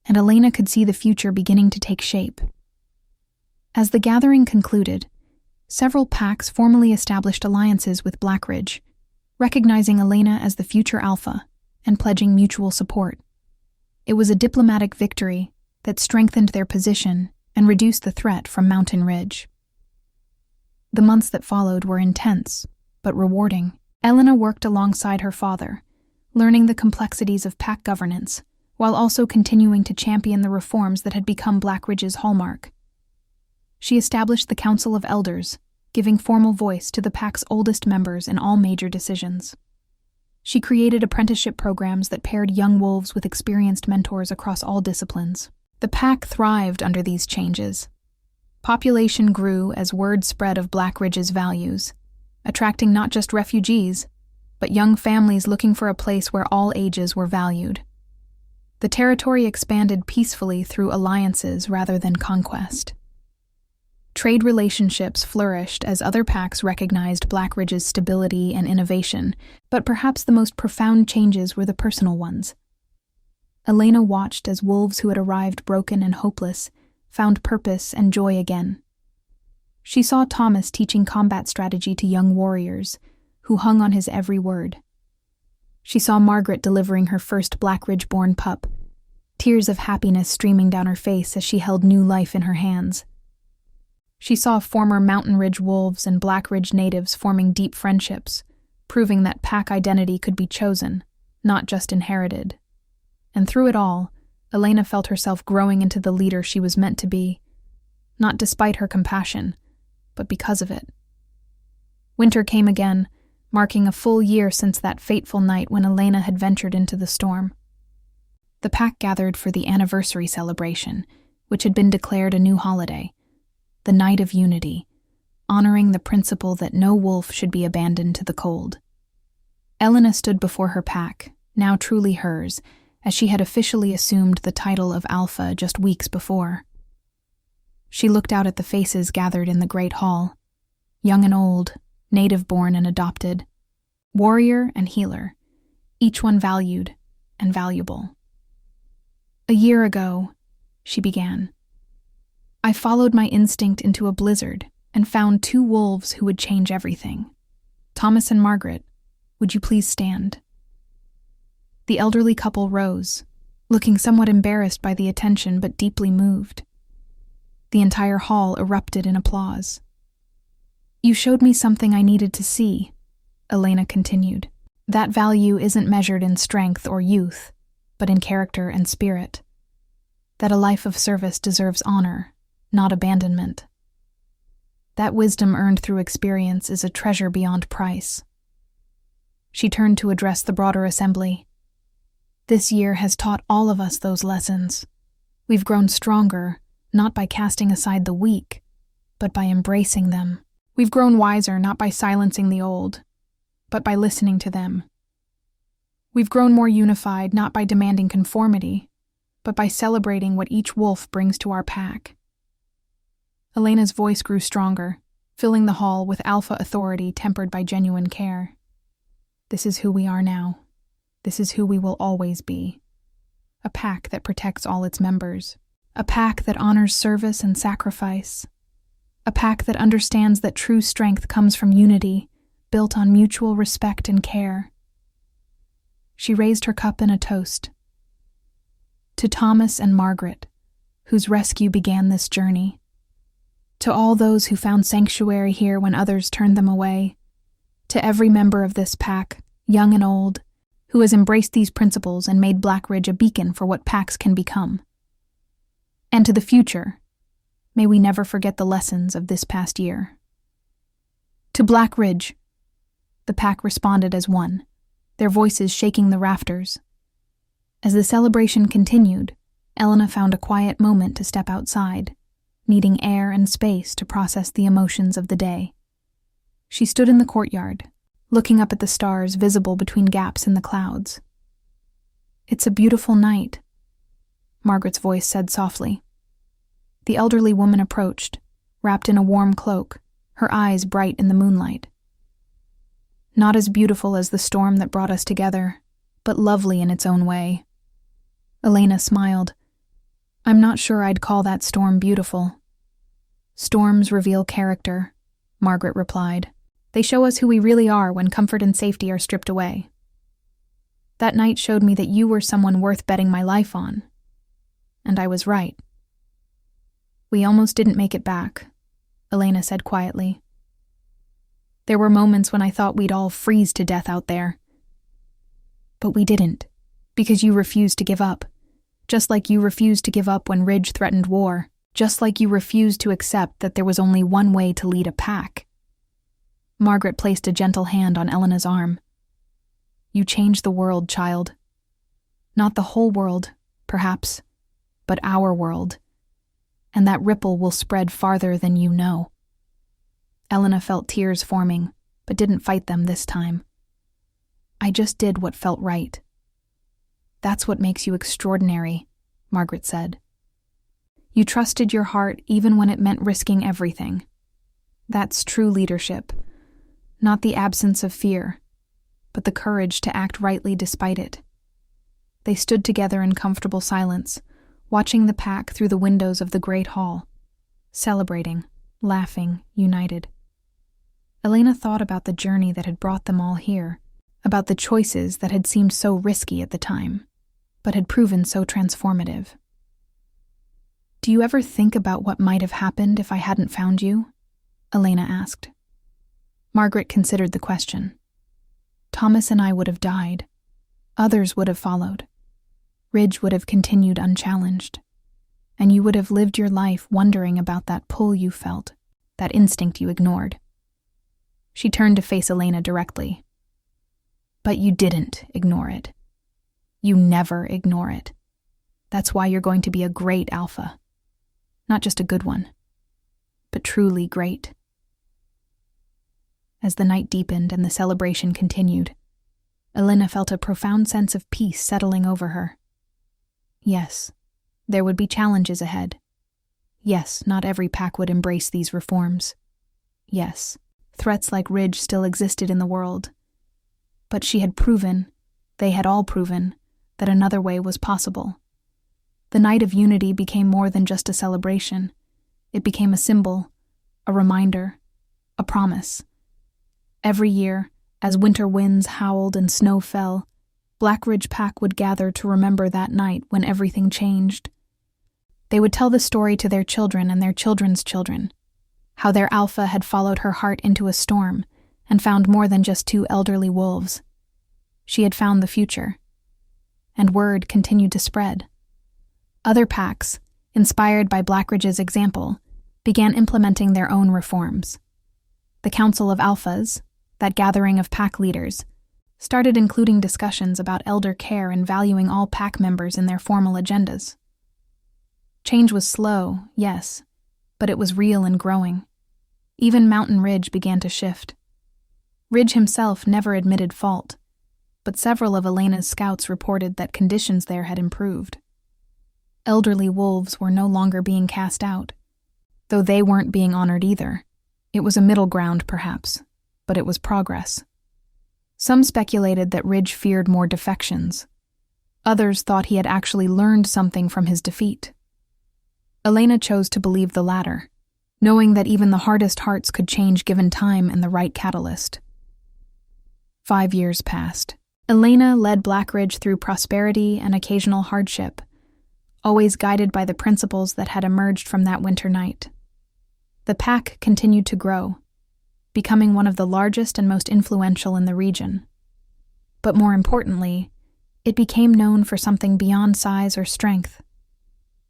and Elena could see the future beginning to take shape. As the gathering concluded, several packs formally established alliances with Blackridge, recognizing Elena as the future alpha and pledging mutual support. It was a diplomatic victory that strengthened their position and reduced the threat from Mountain Ridge. The months that followed were intense, but rewarding. Elena worked alongside her father, learning the complexities of pack governance, while also continuing to champion the reforms that had become Blackridge's hallmark. She established the Council of Elders, giving formal voice to the pack's oldest members in all major decisions. She created apprenticeship programs that paired young wolves with experienced mentors across all disciplines. The pack thrived under these changes. Population grew as word spread of Blackridge's values, attracting not just refugees, but young families looking for a place where all ages were valued. The territory expanded peacefully through alliances rather than conquest. Trade relationships flourished as other packs recognized Blackridge's stability and innovation, but perhaps the most profound changes were the personal ones. Elena watched as wolves who had arrived broken and hopeless found purpose and joy again. She saw Thomas teaching combat strategy to young warriors, who hung on his every word. She saw Margaret delivering her first Blackridge-born pup, tears of happiness streaming down her face as she held new life in her hands. She saw former Mountain Ridge wolves and Blackridge natives forming deep friendships, proving that pack identity could be chosen, not just inherited. And through it all, Elena felt herself growing into the leader she was meant to be, not despite her compassion, but because of it. Winter came again, marking a full year since that fateful night when Elena had ventured into the storm. The pack gathered for the anniversary celebration, which had been declared a new holiday, the Night of Unity, honoring the principle that no wolf should be abandoned to the cold. Elena stood before her pack, now truly hers, as she had officially assumed the title of Alpha just weeks before. She looked out at the faces gathered in the great hall, young and old, native-born and adopted, warrior and healer, each one valued and valuable. "A year ago," she began, "I followed my instinct into a blizzard and found 2 wolves who would change everything. Thomas and Margaret, would you please stand?" The elderly couple rose, looking somewhat embarrassed by the attention but deeply moved. The entire hall erupted in applause. "You showed me something I needed to see," Elena continued. "That value isn't measured in strength or youth, but in character and spirit. That a life of service deserves honor, not abandonment. That wisdom earned through experience is a treasure beyond price." She turned to address the broader assembly. "This year has taught all of us those lessons. We've grown stronger, not by casting aside the weak, but by embracing them. We've grown wiser not by silencing the old, but by listening to them. We've grown more unified not by demanding conformity, but by celebrating what each wolf brings to our pack." Elena's voice grew stronger, filling the hall with alpha authority tempered by genuine care. "This is who we are now. This is who we will always be. A pack that protects all its members. A pack that honors service and sacrifice. A pack that understands that true strength comes from unity, built on mutual respect and care." She raised her cup in a toast. "To Thomas and Margaret, whose rescue began this journey. To all those who found sanctuary here when others turned them away. To every member of this pack, young and old, who has embraced these principles and made Black Ridge a beacon for what packs can become. And to the future, may we never forget the lessons of this past year." "To Black Ridge," the pack responded as one, their voices shaking the rafters. As the celebration continued, Elena found a quiet moment to step outside, needing air and space to process the emotions of the day. She stood in the courtyard, looking up at the stars visible between gaps in the clouds. "It's a beautiful night," Margaret's voice said softly. The elderly woman approached, wrapped in a warm cloak, her eyes bright in the moonlight. "Not as beautiful as the storm that brought us together, but lovely in its own way." Elena smiled. "I'm not sure I'd call that storm beautiful." "Storms reveal character," Margaret replied. "They show us who we really are when comfort and safety are stripped away. That night showed me that you were someone worth betting my life on. And I was right." "We almost didn't make it back," Elena said quietly. "There were moments when I thought we'd all freeze to death out there. But we didn't, because you refused to give up. Just like you refused to give up when Ridge threatened war. Just like you refused to accept that there was only one way to lead a pack." Margaret placed a gentle hand on Elena's arm. "You changed the world, child. Not the whole world, perhaps, but our world. And that ripple will spread farther than you know." Elena felt tears forming, but didn't fight them this time. "I just did what felt right." "That's what makes you extraordinary," Margaret said. "You trusted your heart even when it meant risking everything. That's true leadership. Not the absence of fear, but the courage to act rightly despite it." They stood together in comfortable silence, watching the pack through the windows of the great hall, celebrating, laughing, united. Elena thought about the journey that had brought them all here, about the choices that had seemed so risky at the time, but had proven so transformative. "Do you ever think about what might have happened if I hadn't found you?" Elena asked. Margaret considered the question. "Thomas and I would have died. Others would have followed. Ridge would have continued unchallenged. And you would have lived your life wondering about that pull you felt, that instinct you ignored." She turned to face Elena directly. "But you didn't ignore it. You never ignore it. That's why you're going to be a great alpha. Not just a good one, but truly great." As the night deepened and the celebration continued, Elena felt a profound sense of peace settling over her. Yes, there would be challenges ahead. Yes, not every pack would embrace these reforms. Yes, threats like Ridge still existed in the world. But she had proven, they had all proven, that another way was possible. The Night of Unity became more than just a celebration. It became a symbol, a reminder, a promise. Every year, as winter winds howled and snow fell, Black Ridge Pack would gather to remember that night when everything changed. They would tell the story to their children and their children's children, how their alpha had followed her heart into a storm and found more than just two elderly wolves. She had found the future. And word continued to spread. Other packs, inspired by Black Ridge's example, began implementing their own reforms. The Council of Alphas, that gathering of pack leaders, started including discussions about elder care and valuing all pack members in their formal agendas. Change was slow, yes, but it was real and growing. Even Mountain Ridge began to shift. Ridge himself never admitted fault, but several of Elena's scouts reported that conditions there had improved. Elderly wolves were no longer being cast out, though they weren't being honored either. It was a middle ground, perhaps, but it was progress. Some speculated that Ridge feared more defections. Others thought he had actually learned something from his defeat. Elena chose to believe the latter, knowing that even the hardest hearts could change given time and the right catalyst. 5 years passed. Elena led Black Ridge through prosperity and occasional hardship, always guided by the principles that had emerged from that winter night. The pack continued to grow, becoming one of the largest and most influential in the region. But more importantly, it became known for something beyond size or strength.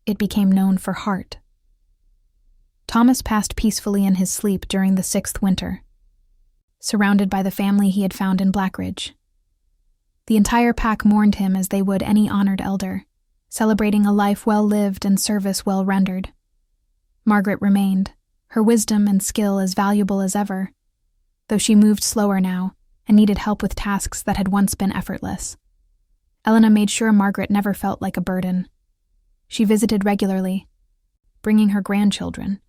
It became known for heart. Thomas passed peacefully in his sleep during the 6th winter, surrounded by the family he had found in Black Ridge. The entire pack mourned him as they would any honored elder, celebrating a life well lived and service well rendered. Margaret remained, her wisdom and skill as valuable as ever, though she moved slower now and needed help with tasks that had once been effortless. Elena made sure Margaret never felt like a burden. She visited regularly, bringing her grandchildren.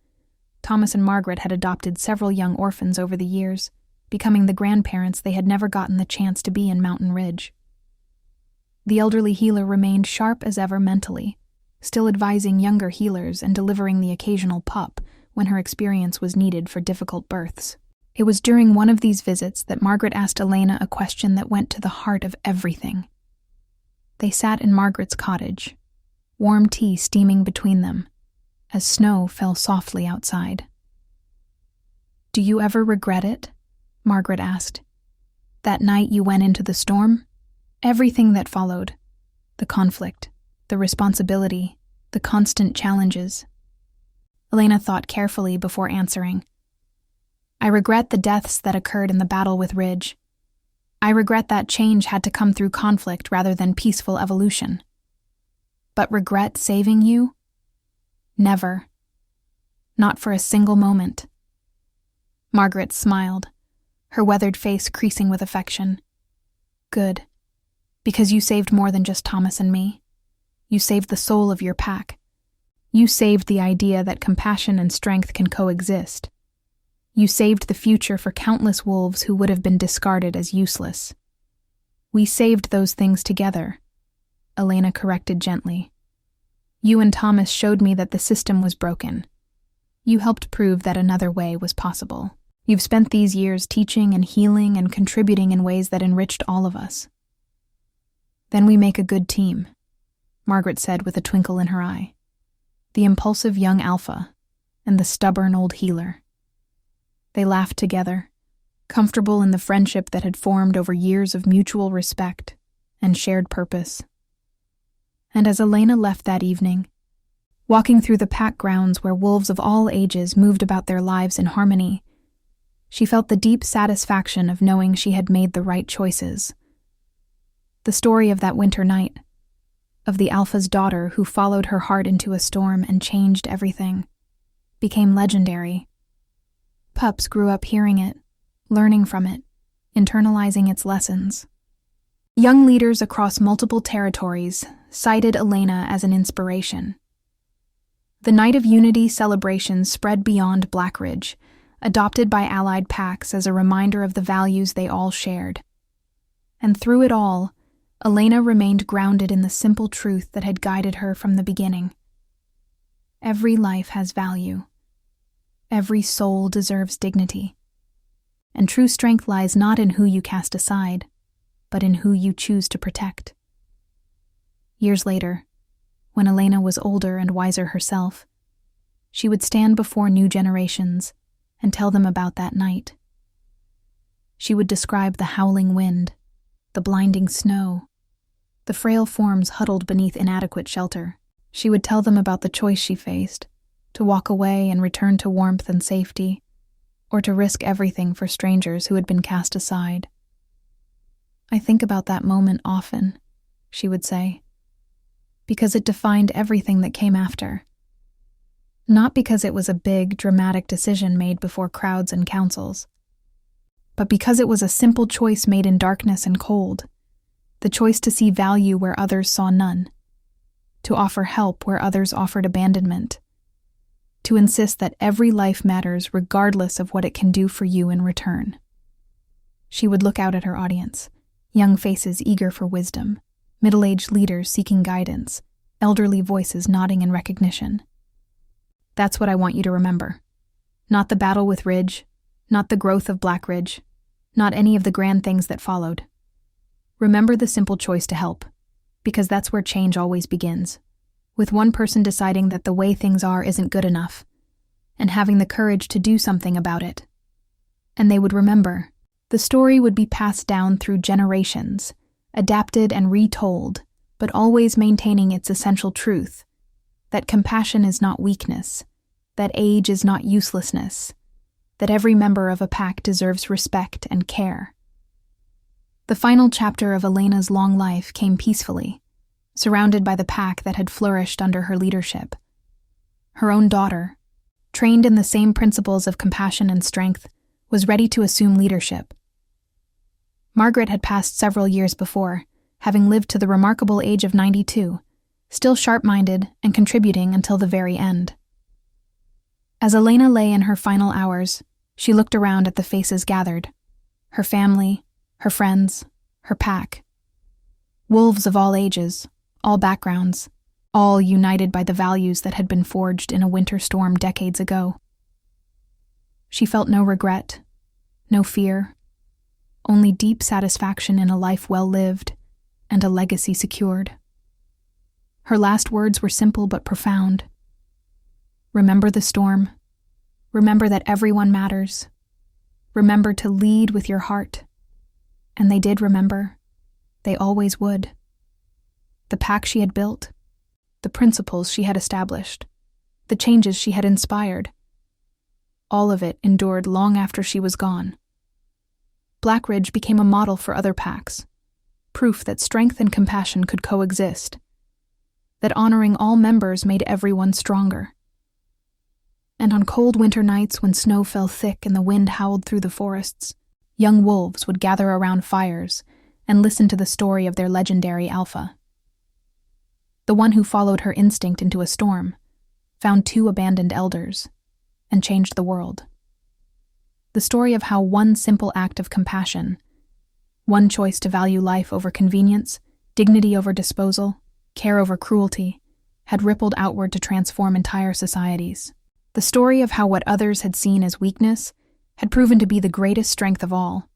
Thomas and Margaret had adopted several young orphans over the years, becoming the grandparents they had never gotten the chance to be in Mountain Ridge. The elderly healer remained sharp as ever mentally, still advising younger healers and delivering the occasional pup when her experience was needed for difficult births. It was during one of these visits that Margaret asked Elena a question that went to the heart of everything. They sat in Margaret's cottage, warm tea steaming between them, as snow fell softly outside. "Do you ever regret it?" Margaret asked. "That night you went into the storm? Everything that followed. The conflict, the responsibility, the constant challenges." Elena thought carefully before answering. "I regret the deaths that occurred in the battle with Ridge. I regret that change had to come through conflict rather than peaceful evolution. But regret saving you? Never. Not for a single moment." Margaret smiled, her weathered face creasing with affection. "Good. Because you saved more than just Thomas and me. You saved the soul of your pack. You saved the idea that compassion and strength can coexist. You saved the future for countless wolves who would have been discarded as useless. We saved those things together," Elena corrected gently. "You and Thomas showed me that the system was broken. You helped prove that another way was possible. You've spent these years teaching and healing and contributing in ways that enriched all of us." "Then we make a good team," Margaret said with a twinkle in her eye. "The impulsive young alpha and the stubborn old healer." They laughed together, comfortable in the friendship that had formed over years of mutual respect and shared purpose. And as Elena left that evening, walking through the pack grounds where wolves of all ages moved about their lives in harmony, she felt the deep satisfaction of knowing she had made the right choices. The story of that winter night, of the alpha's daughter who followed her heart into a storm and changed everything, became legendary. Pups grew up hearing it, learning from it, internalizing its lessons. Young leaders across multiple territories cited Elena as an inspiration. The Night of Unity celebrations spread beyond Blackridge, adopted by allied packs as a reminder of the values they all shared. And through it all, Elena remained grounded in the simple truth that had guided her from the beginning. Every life has value. Every soul deserves dignity. And true strength lies not in who you cast aside, but in who you choose to protect. Years later, when Elena was older and wiser herself, she would stand before new generations and tell them about that night. She would describe the howling wind, the blinding snow, the frail forms huddled beneath inadequate shelter. She would tell them about the choice she faced, to walk away and return to warmth and safety, or to risk everything for strangers who had been cast aside. "I think about that moment often," she would say, "because it defined everything that came after. Not because it was a big, dramatic decision made before crowds and councils, but because it was a simple choice made in darkness and cold, the choice to see value where others saw none, to offer help where others offered abandonment, to insist that every life matters regardless of what it can do for you in return." She would look out at her audience, young faces eager for wisdom, middle-aged leaders seeking guidance, elderly voices nodding in recognition. "That's what I want you to remember. Not the battle with Ridge, not the growth of Blackridge, not any of the grand things that followed. Remember the simple choice to help, because that's where change always begins, with one person deciding that the way things are isn't good enough, and having the courage to do something about it." And they would remember. The story would be passed down through generations, adapted and retold, but always maintaining its essential truth, that compassion is not weakness, that age is not uselessness, that every member of a pack deserves respect and care. The final chapter of Elena's long life came peacefully, surrounded by the pack that had flourished under her leadership. Her own daughter, trained in the same principles of compassion and strength, was ready to assume leadership. Margaret had passed several years before, having lived to the remarkable age of 92, still sharp-minded and contributing until the very end. As Elena lay in her final hours, she looked around at the faces gathered, her family, her friends, her pack. Wolves of all ages, all backgrounds, all united by the values that had been forged in a winter storm decades ago. She felt no regret, no fear, only deep satisfaction in a life well lived and a legacy secured. Her last words were simple but profound. Remember the storm. Remember that everyone matters. Remember to lead with your heart. And they did remember. They always would. The pack she had built, the principles she had established, the changes she had inspired, all of it endured long after she was gone. Blackridge became a model for other packs, proof that strength and compassion could coexist, that honoring all members made everyone stronger. And on cold winter nights when snow fell thick and the wind howled through the forests, young wolves would gather around fires and listen to the story of their legendary alpha. The one who followed her instinct into a storm, found 2 abandoned elders, and changed the world. The story of how one simple act of compassion, one choice to value life over convenience, dignity over disposal, care over cruelty, had rippled outward to transform entire societies. The story of how what others had seen as weakness had proven to be the greatest strength of all.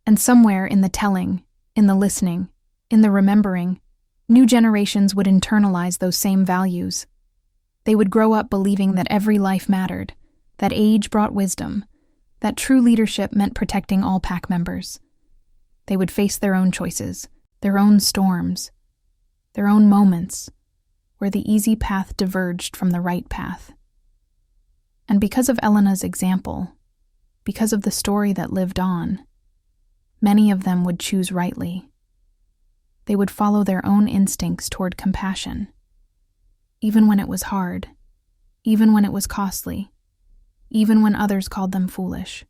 And somewhere in the telling, in the listening, in the remembering, new generations would internalize those same values. They would grow up believing that every life mattered, that age brought wisdom, that true leadership meant protecting all pack members. They would face their own choices, their own storms, their own moments, where the easy path diverged from the right path. And because of Elena's example, because of the story that lived on, many of them would choose rightly. They would follow their own instincts toward compassion, even when it was hard, even when it was costly, even when others called them foolish,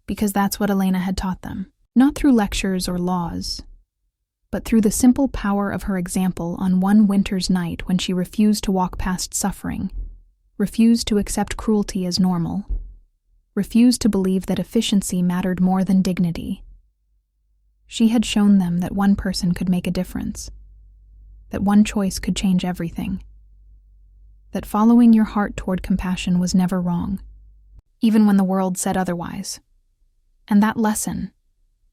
because that's what Elena had taught them. Not through lectures or laws, but through the simple power of her example on one winter's night when she refused to walk past suffering, refused to accept cruelty as normal, refused to believe that efficiency mattered more than dignity. She had shown them that one person could make a difference, that one choice could change everything, that following your heart toward compassion was never wrong, even when the world said otherwise. And that lesson,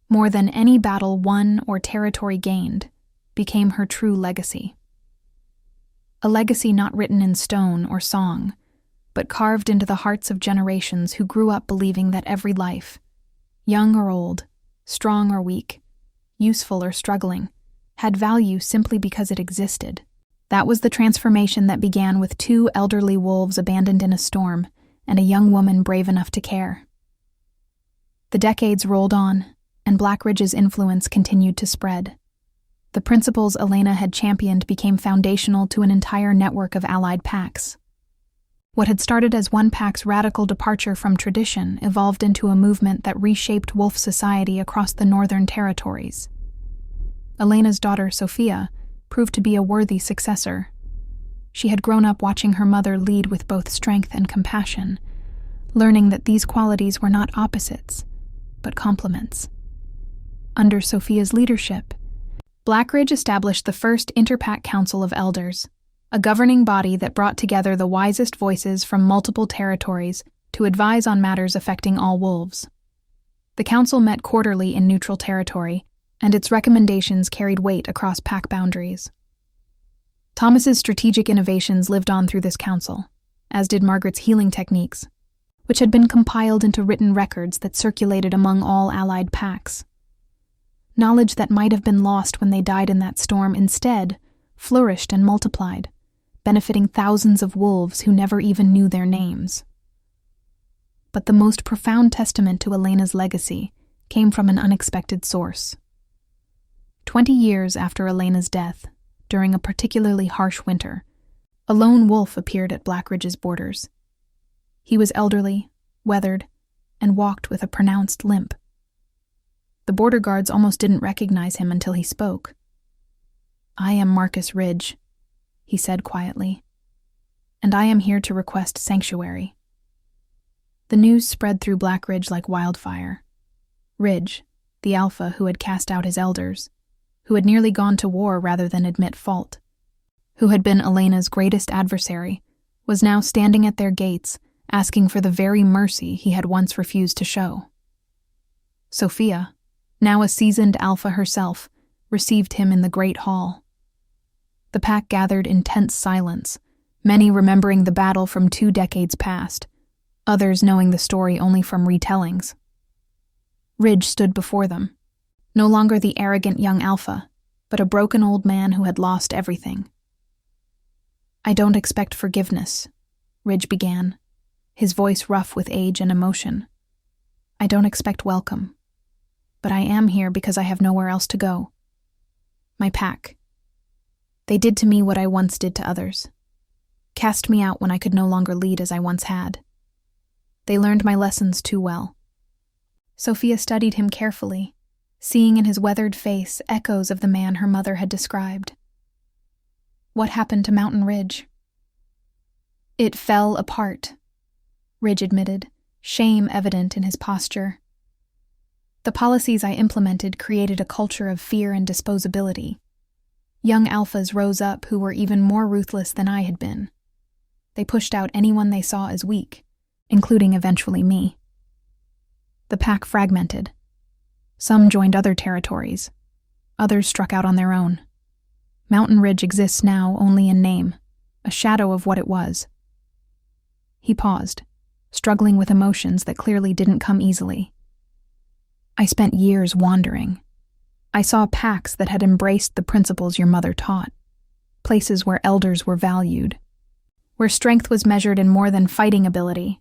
more than any battle won or territory gained, became her true legacy. A legacy not written in stone or song, but carved into the hearts of generations who grew up believing that every life, young or old, strong or weak, useful or struggling, had value simply because it existed. That was the transformation that began with 2 elderly wolves abandoned in a storm and a young woman brave enough to care. The decades rolled on, and Blackridge's influence continued to spread. The principles Elena had championed became foundational to an entire network of allied packs. What had started as one pack's radical departure from tradition evolved into a movement that reshaped wolf society across the Northern Territories. Elena's daughter, Sophia, proved to be a worthy successor. She had grown up watching her mother lead with both strength and compassion, learning that these qualities were not opposites, but complements. Under Sophia's leadership, Blackridge established the first Interpack Council of Elders, a governing body that brought together the wisest voices from multiple territories to advise on matters affecting all wolves. The council met quarterly in neutral territory, and its recommendations carried weight across pack boundaries. Thomas's strategic innovations lived on through this council, as did Margaret's healing techniques, which had been compiled into written records that circulated among all allied packs. Knowledge that might have been lost when they died in that storm instead flourished and multiplied, benefiting thousands of wolves who never even knew their names. But the most profound testament to Elena's legacy came from an unexpected source. 20 years after Elena's death, during a particularly harsh winter, a lone wolf appeared at Blackridge's borders. He was elderly, weathered, and walked with a pronounced limp. The border guards almost didn't recognize him until he spoke. "I am Marcus Ridge," he said quietly, "and I am here to request sanctuary." The news spread through Blackridge like wildfire. Ridge, the alpha who had cast out his elders, who had nearly gone to war rather than admit fault, who had been Elena's greatest adversary, was now standing at their gates, asking for the very mercy he had once refused to show. Sophia, now a seasoned alpha herself, received him in the great hall. The pack gathered in tense silence, many remembering the battle from 2 decades past, others knowing the story only from retellings. Ridge stood before them, no longer the arrogant young alpha, but a broken old man who had lost everything. "I don't expect forgiveness," Ridge began, his voice rough with age and emotion. "I don't expect welcome, but I am here because I have nowhere else to go. My pack. They did to me what I once did to others. Cast me out when I could no longer lead as I once had. They learned my lessons too well." Sophia studied him carefully, seeing in his weathered face echoes of the man her mother had described. "What happened to Mountain Ridge?" "It fell apart," Ridge admitted, shame evident in his posture. "The policies I implemented created a culture of fear and disposability. Young alphas rose up who were even more ruthless than I had been. They pushed out anyone they saw as weak, including eventually me. The pack fragmented. Some joined other territories. Others struck out on their own. Mountain Ridge exists now only in name, a shadow of what it was." He paused, struggling with emotions that clearly didn't come easily. "I spent years wandering. I saw packs that had embraced the principles your mother taught, places where elders were valued, where strength was measured in more than fighting ability,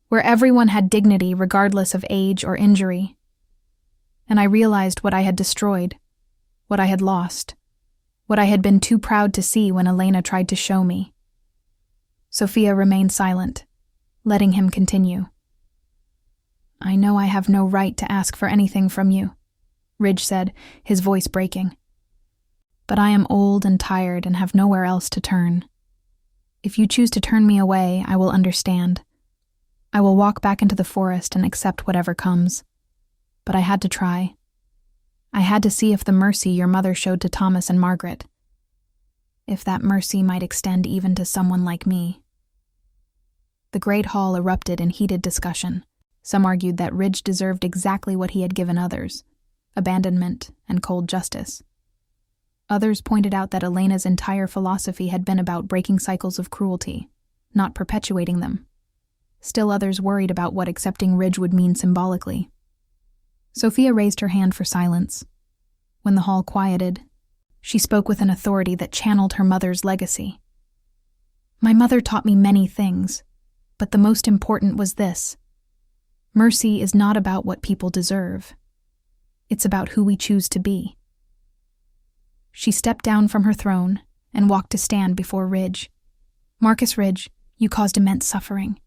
where everyone had dignity regardless of age or injury. And I realized what I had destroyed, what I had lost, what I had been too proud to see when Elena tried to show me." Sophia remained silent, letting him continue. "I know I have no right to ask for anything from you," Ridge said, his voice breaking. But I am old and tired and have nowhere else to turn. If you choose to turn me away, I will understand. I will walk back into the forest and accept whatever comes. But I had to try. I had to see if the mercy your mother showed to Thomas and Margaret, if that mercy might extend even to someone like me. The great hall erupted in heated discussion. Some argued that Ridge deserved exactly what he had given others, abandonment and cold justice. Others pointed out that Elena's entire philosophy had been about breaking cycles of cruelty, not perpetuating them. Still others worried about what accepting Ridge would mean symbolically. Sophia raised her hand for silence. When the hall quieted, she spoke with an authority that channeled her mother's legacy. My mother taught me many things, but the most important was this. Mercy is not about what people deserve. It's about who we choose to be. She stepped down from her throne and walked to stand before Ridge. Marcus Ridge, you caused immense suffering.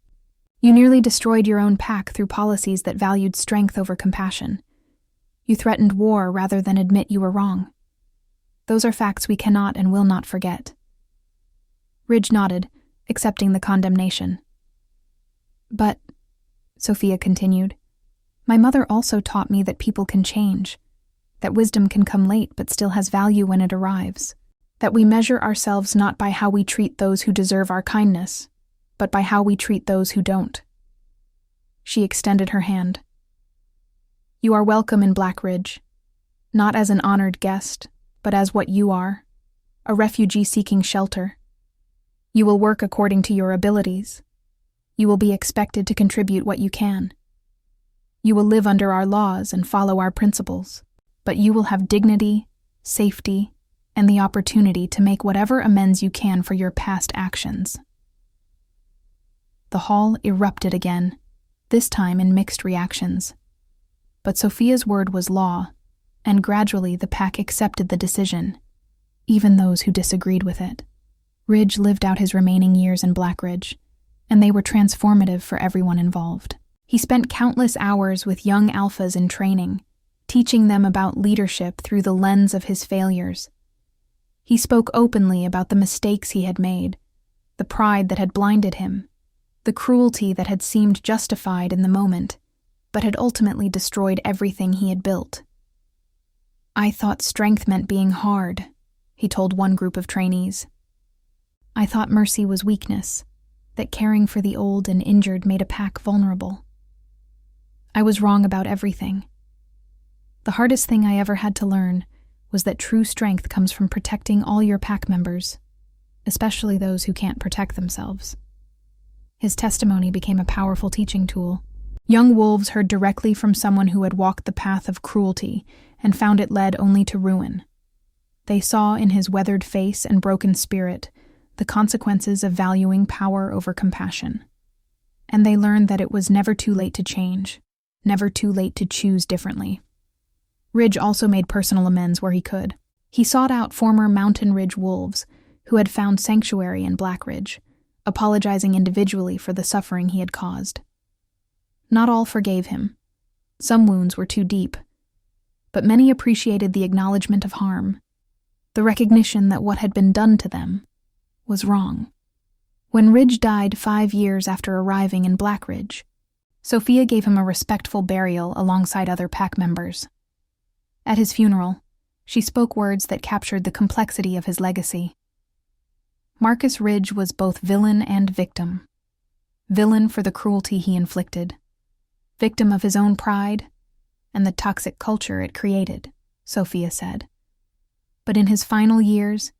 You nearly destroyed your own pack through policies that valued strength over compassion. You threatened war rather than admit you were wrong. Those are facts we cannot and will not forget. Ridge nodded, accepting the condemnation. But, Sophia continued, my mother also taught me that people can change, that wisdom can come late but still has value when it arrives, that we measure ourselves not by how we treat those who deserve our kindness, but by how we treat those who don't. She extended her hand. You are welcome in Black Ridge, not as an honored guest, but as what you are, a refugee seeking shelter. You will work according to your abilities. You will be expected to contribute what you can. You will live under our laws and follow our principles, but you will have dignity, safety, and the opportunity to make whatever amends you can for your past actions. The hall erupted again, this time in mixed reactions. But Sophia's word was law, and gradually the pack accepted the decision, even those who disagreed with it. Ridge lived out his remaining years in Black Ridge, and they were transformative for everyone involved. He spent countless hours with young alphas in training, teaching them about leadership through the lens of his failures. He spoke openly about the mistakes he had made, the pride that had blinded him, the cruelty that had seemed justified in the moment, but had ultimately destroyed everything he had built. I thought strength meant being hard, he told one group of trainees. I thought mercy was weakness, that caring for the old and injured made a pack vulnerable. I was wrong about everything. The hardest thing I ever had to learn was that true strength comes from protecting all your pack members, especially those who can't protect themselves. His testimony became a powerful teaching tool. Young wolves heard directly from someone who had walked the path of cruelty and found it led only to ruin. They saw in his weathered face and broken spirit the consequences of valuing power over compassion. And they learned that it was never too late to change, never too late to choose differently. Ridge also made personal amends where he could. He sought out former Mountain Ridge wolves who had found sanctuary in Black Ridge, apologizing individually for the suffering he had caused. Not all forgave him. Some wounds were too deep, but many appreciated the acknowledgement of harm, the recognition that what had been done to them was wrong. When Ridge died 5 years after arriving in Black Ridge, Sophia gave him a respectful burial alongside other pack members. At his funeral, she spoke words that captured the complexity of his legacy. Marcus Ridge was both villain and victim. Villain for the cruelty he inflicted, victim of his own pride and the toxic culture it created, Sophia said. But in his final years,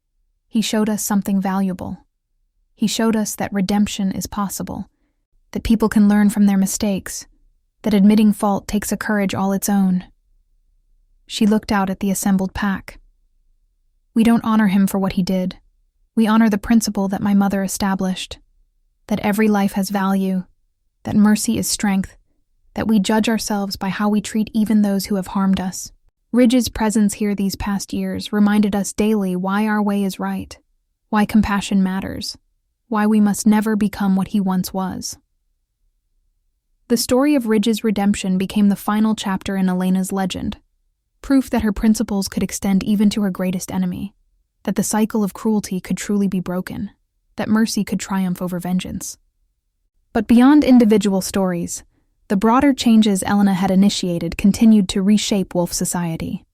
he showed us something valuable. He showed us that redemption is possible, that people can learn from their mistakes, that admitting fault takes a courage all its own. She looked out at the assembled pack. We don't honor him for what he did. We honor the principle that my mother established, that every life has value, that mercy is strength, that we judge ourselves by how we treat even those who have harmed us. Ridge's presence here these past years reminded us daily why our way is right, why compassion matters, why we must never become what he once was. The story of Ridge's redemption became the final chapter in Elena's legend, proof that her principles could extend even to her greatest enemy. that the cycle of cruelty could truly be broken, that mercy could triumph over vengeance. But beyond individual stories, the broader changes Elena had initiated continued to reshape wolf society.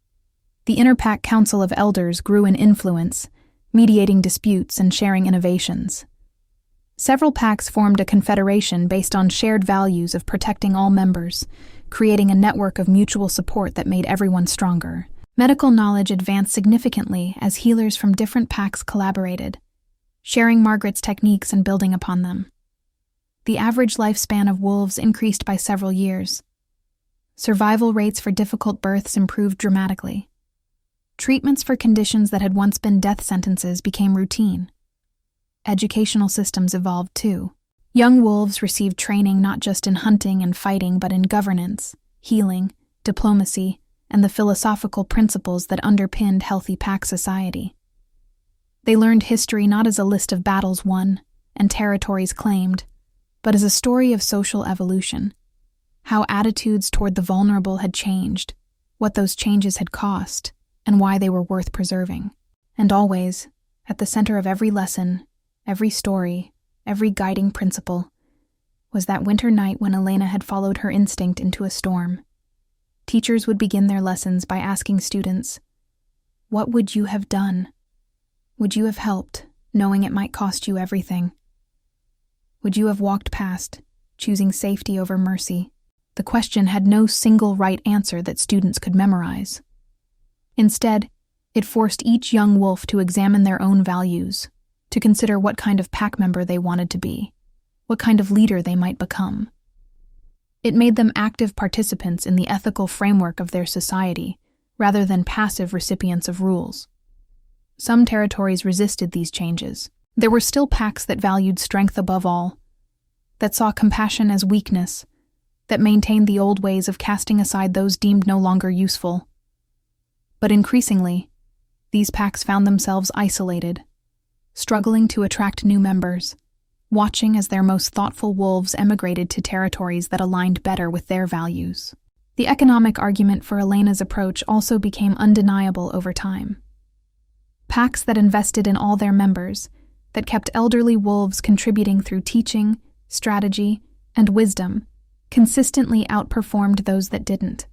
The Interpack Council of Elders grew in influence, mediating disputes and sharing innovations. Several packs formed a confederation based on shared values of protecting all members, creating a network of mutual support that made everyone stronger. Medical knowledge advanced significantly as healers from different packs collaborated, sharing Margaret's techniques and building upon them. The average lifespan of wolves increased by several years. Survival rates for difficult births improved dramatically. Treatments for conditions that had once been death sentences became routine. Educational systems evolved too. Young wolves received training not just in hunting and fighting but in governance, healing, diplomacy, and the philosophical principles that underpinned healthy pack society. They learned history not as a list of battles won and territories claimed, but as a story of social evolution, how attitudes toward the vulnerable had changed, what those changes had cost, and why they were worth preserving. And always, at the center of every lesson, every story, every guiding principle, was that winter night when Elena had followed her instinct into a storm. Teachers would begin their lessons by asking students, "What would you have done? Would you have helped, knowing it might cost you everything? Would you have walked past, choosing safety over mercy?" The question had no single right answer that students could memorize. Instead, it forced each young wolf to examine their own values, to consider what kind of pack member they wanted to be, what kind of leader they might become. It made them active participants in the ethical framework of their society, rather than passive recipients of rules. Some territories resisted these changes. There were still packs that valued strength above all, that saw compassion as weakness, that maintained the old ways of casting aside those deemed no longer useful. But increasingly, these packs found themselves isolated, struggling to attract new members, watching as their most thoughtful wolves emigrated to territories that aligned better with their values. The economic argument for Elena's approach also became undeniable over time. Packs that invested in all their members, that kept elderly wolves contributing through teaching, strategy, and wisdom, consistently outperformed those that didn't.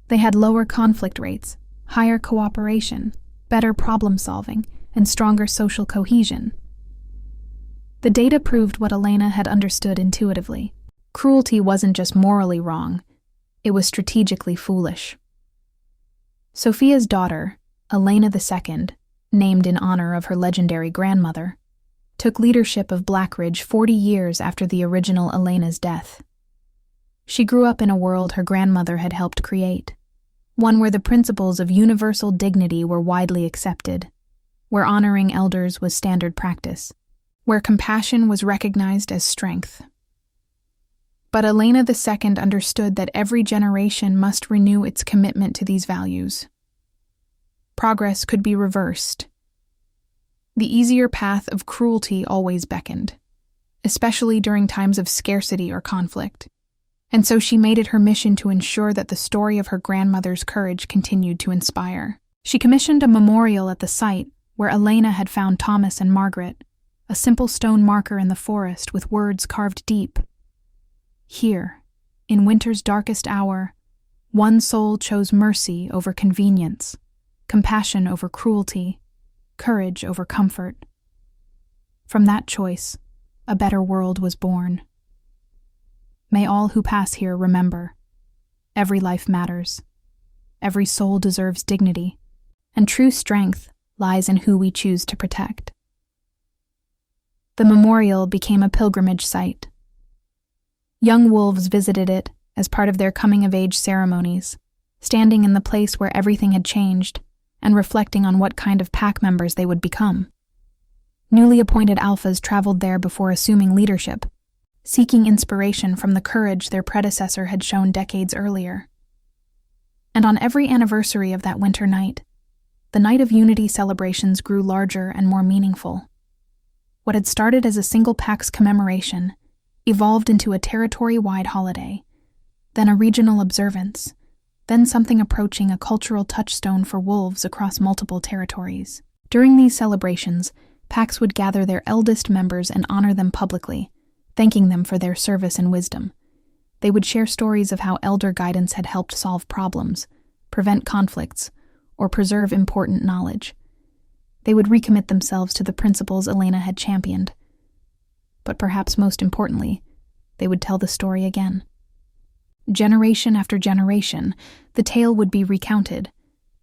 They had lower conflict rates, higher cooperation, better problem-solving, and stronger social cohesion. The data proved what Elena had understood intuitively. Cruelty wasn't just morally wrong, it was strategically foolish. Sophia's daughter, Elena II, named in honor of her legendary grandmother, took leadership of Blackridge 40 years after the original Elena's death. She grew up in a world her grandmother had helped create, one where the principles of universal dignity were widely accepted, where honoring elders was standard practice, where compassion was recognized as strength. But Elena II understood that every generation must renew its commitment to these values. Progress could be reversed. The easier path of cruelty always beckoned, especially during times of scarcity or conflict, and so she made it her mission to ensure that the story of her grandmother's courage continued to inspire. She commissioned a memorial at the site where Elena had found Thomas and Margaret, a simple stone marker in the forest with words carved deep. Here, in winter's darkest hour, one soul chose mercy over convenience, compassion over cruelty, courage over comfort. From that choice, a better world was born. May all who pass here remember, every life matters, every soul deserves dignity, and true strength lies in who we choose to protect. The memorial became a pilgrimage site. Young wolves visited it as part of their coming-of-age ceremonies, standing in the place where everything had changed and reflecting on what kind of pack members they would become. Newly appointed alphas traveled there before assuming leadership, seeking inspiration from the courage their predecessor had shown decades earlier. And on every anniversary of that winter night, the Night of Unity celebrations grew larger and more meaningful. What had started as a single pack's commemoration evolved into a territory-wide holiday, then a regional observance, then something approaching a cultural touchstone for wolves across multiple territories. During these celebrations, packs would gather their eldest members and honor them publicly, thanking them for their service and wisdom. They would share stories of how elder guidance had helped solve problems, prevent conflicts, or preserve important knowledge. They would recommit themselves to the principles Elena had championed. But perhaps most importantly, they would tell the story again. Generation after generation, the tale would be recounted,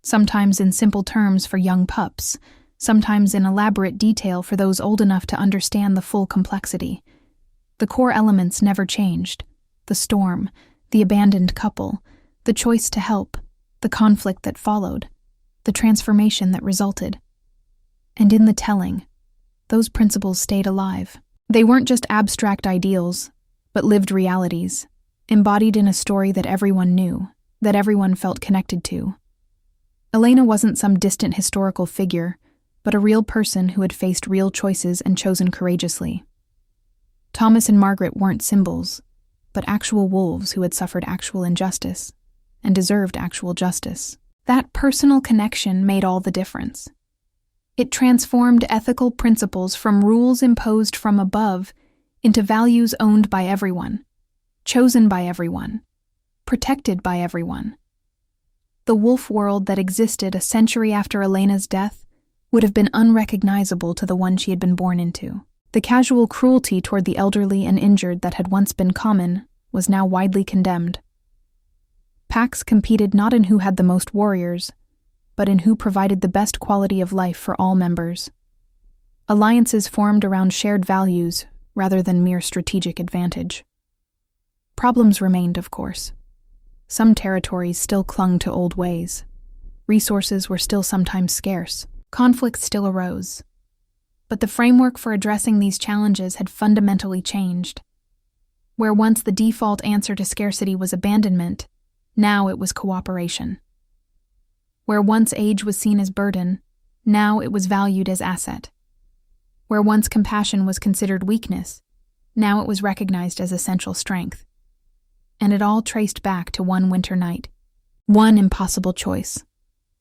sometimes in simple terms for young pups, sometimes in elaborate detail for those old enough to understand the full complexity. The core elements never changed: the storm, the abandoned couple, the choice to help, the conflict that followed, the transformation that resulted. And in the telling, those principles stayed alive. They weren't just abstract ideals, but lived realities, embodied in a story that everyone knew, that everyone felt connected to. Elena wasn't some distant historical figure, but a real person who had faced real choices and chosen courageously. Thomas and Margaret weren't symbols, but actual wolves who had suffered actual injustice and deserved actual justice. That personal connection made all the difference. It transformed ethical principles from rules imposed from above into values owned by everyone, chosen by everyone, protected by everyone. The wolf world that existed a century after Elena's death would have been unrecognizable to the one she had been born into. The casual cruelty toward the elderly and injured that had once been common was now widely condemned. Packs competed not in who had the most warriors, but in who provided the best quality of life for all members. Alliances formed around shared values rather than mere strategic advantage. Problems remained, of course. Some territories still clung to old ways. Resources were still sometimes scarce. Conflicts still arose. But the framework for addressing these challenges had fundamentally changed. Where once the default answer to scarcity was abandonment, now it was cooperation. Where once age was seen as burden, now it was valued as asset. Where once compassion was considered weakness, now it was recognized as essential strength. And it all traced back to one winter night. One impossible choice.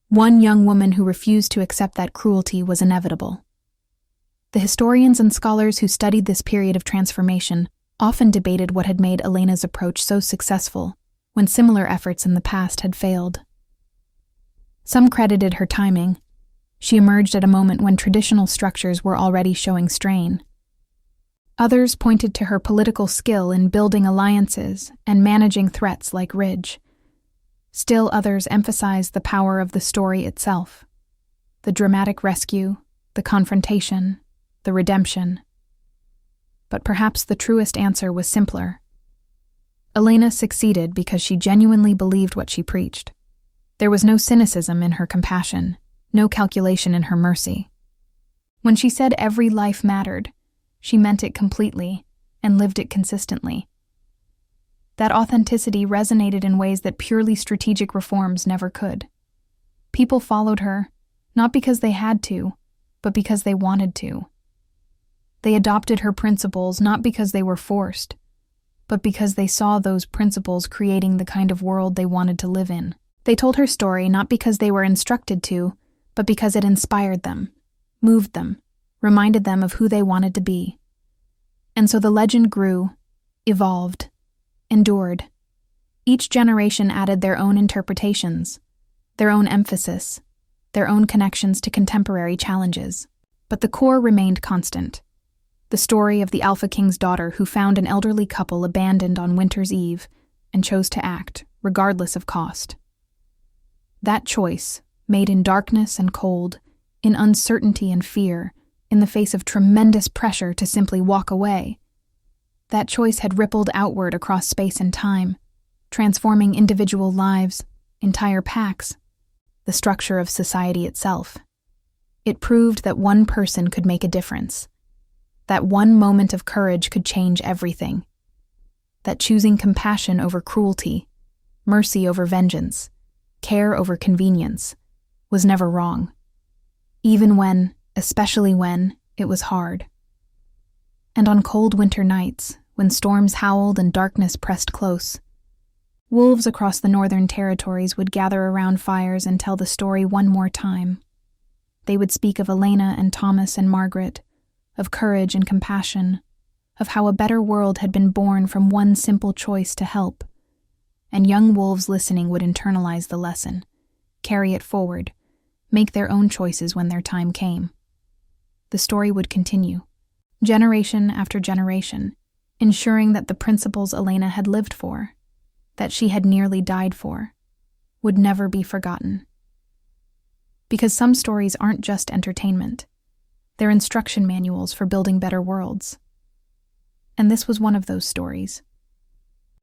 One young woman who refused to accept that cruelty was inevitable. The historians and scholars who studied this period of transformation often debated what had made Elena's approach so successful when similar efforts in the past had failed. Some credited her timing. She emerged at a moment when traditional structures were already showing strain. Others pointed to her political skill in building alliances and managing threats like Ridge. Still others emphasized the power of the story itself: the dramatic rescue, the confrontation, the redemption. But perhaps the truest answer was simpler. Elena succeeded because she genuinely believed what she preached. There was no cynicism in her compassion, no calculation in her mercy. When she said every life mattered, she meant it completely and lived it consistently. That authenticity resonated in ways that purely strategic reforms never could. People followed her, not because they had to, but because they wanted to. They adopted her principles not because they were forced, but because they saw those principles creating the kind of world they wanted to live in. They told her story not because they were instructed to, but because it inspired them, moved them, reminded them of who they wanted to be. And so the legend grew, evolved, endured. Each generation added their own interpretations, their own emphasis, their own connections to contemporary challenges. But the core remained constant. The story of the Alpha King's daughter who found an elderly couple abandoned on winter's eve and chose to act, regardless of cost. That choice, made in darkness and cold, in uncertainty and fear, in the face of tremendous pressure to simply walk away, that choice had rippled outward across space and time, transforming individual lives, entire packs, the structure of society itself. It proved that one person could make a difference, that one moment of courage could change everything, that choosing compassion over cruelty, mercy over vengeance, care over convenience, was never wrong, even when, especially when, it was hard. And on cold winter nights, when storms howled and darkness pressed close, wolves across the northern territories would gather around fires and tell the story one more time. They would speak of Elena and Thomas and Margaret, of courage and compassion, of how a better world had been born from one simple choice to help. And young wolves listening would internalize the lesson, carry it forward, make their own choices when their time came. The story would continue, generation after generation, ensuring that the principles Elena had lived for, that she had nearly died for, would never be forgotten. Because some stories aren't just entertainment. They're instruction manuals for building better worlds. And this was one of those stories.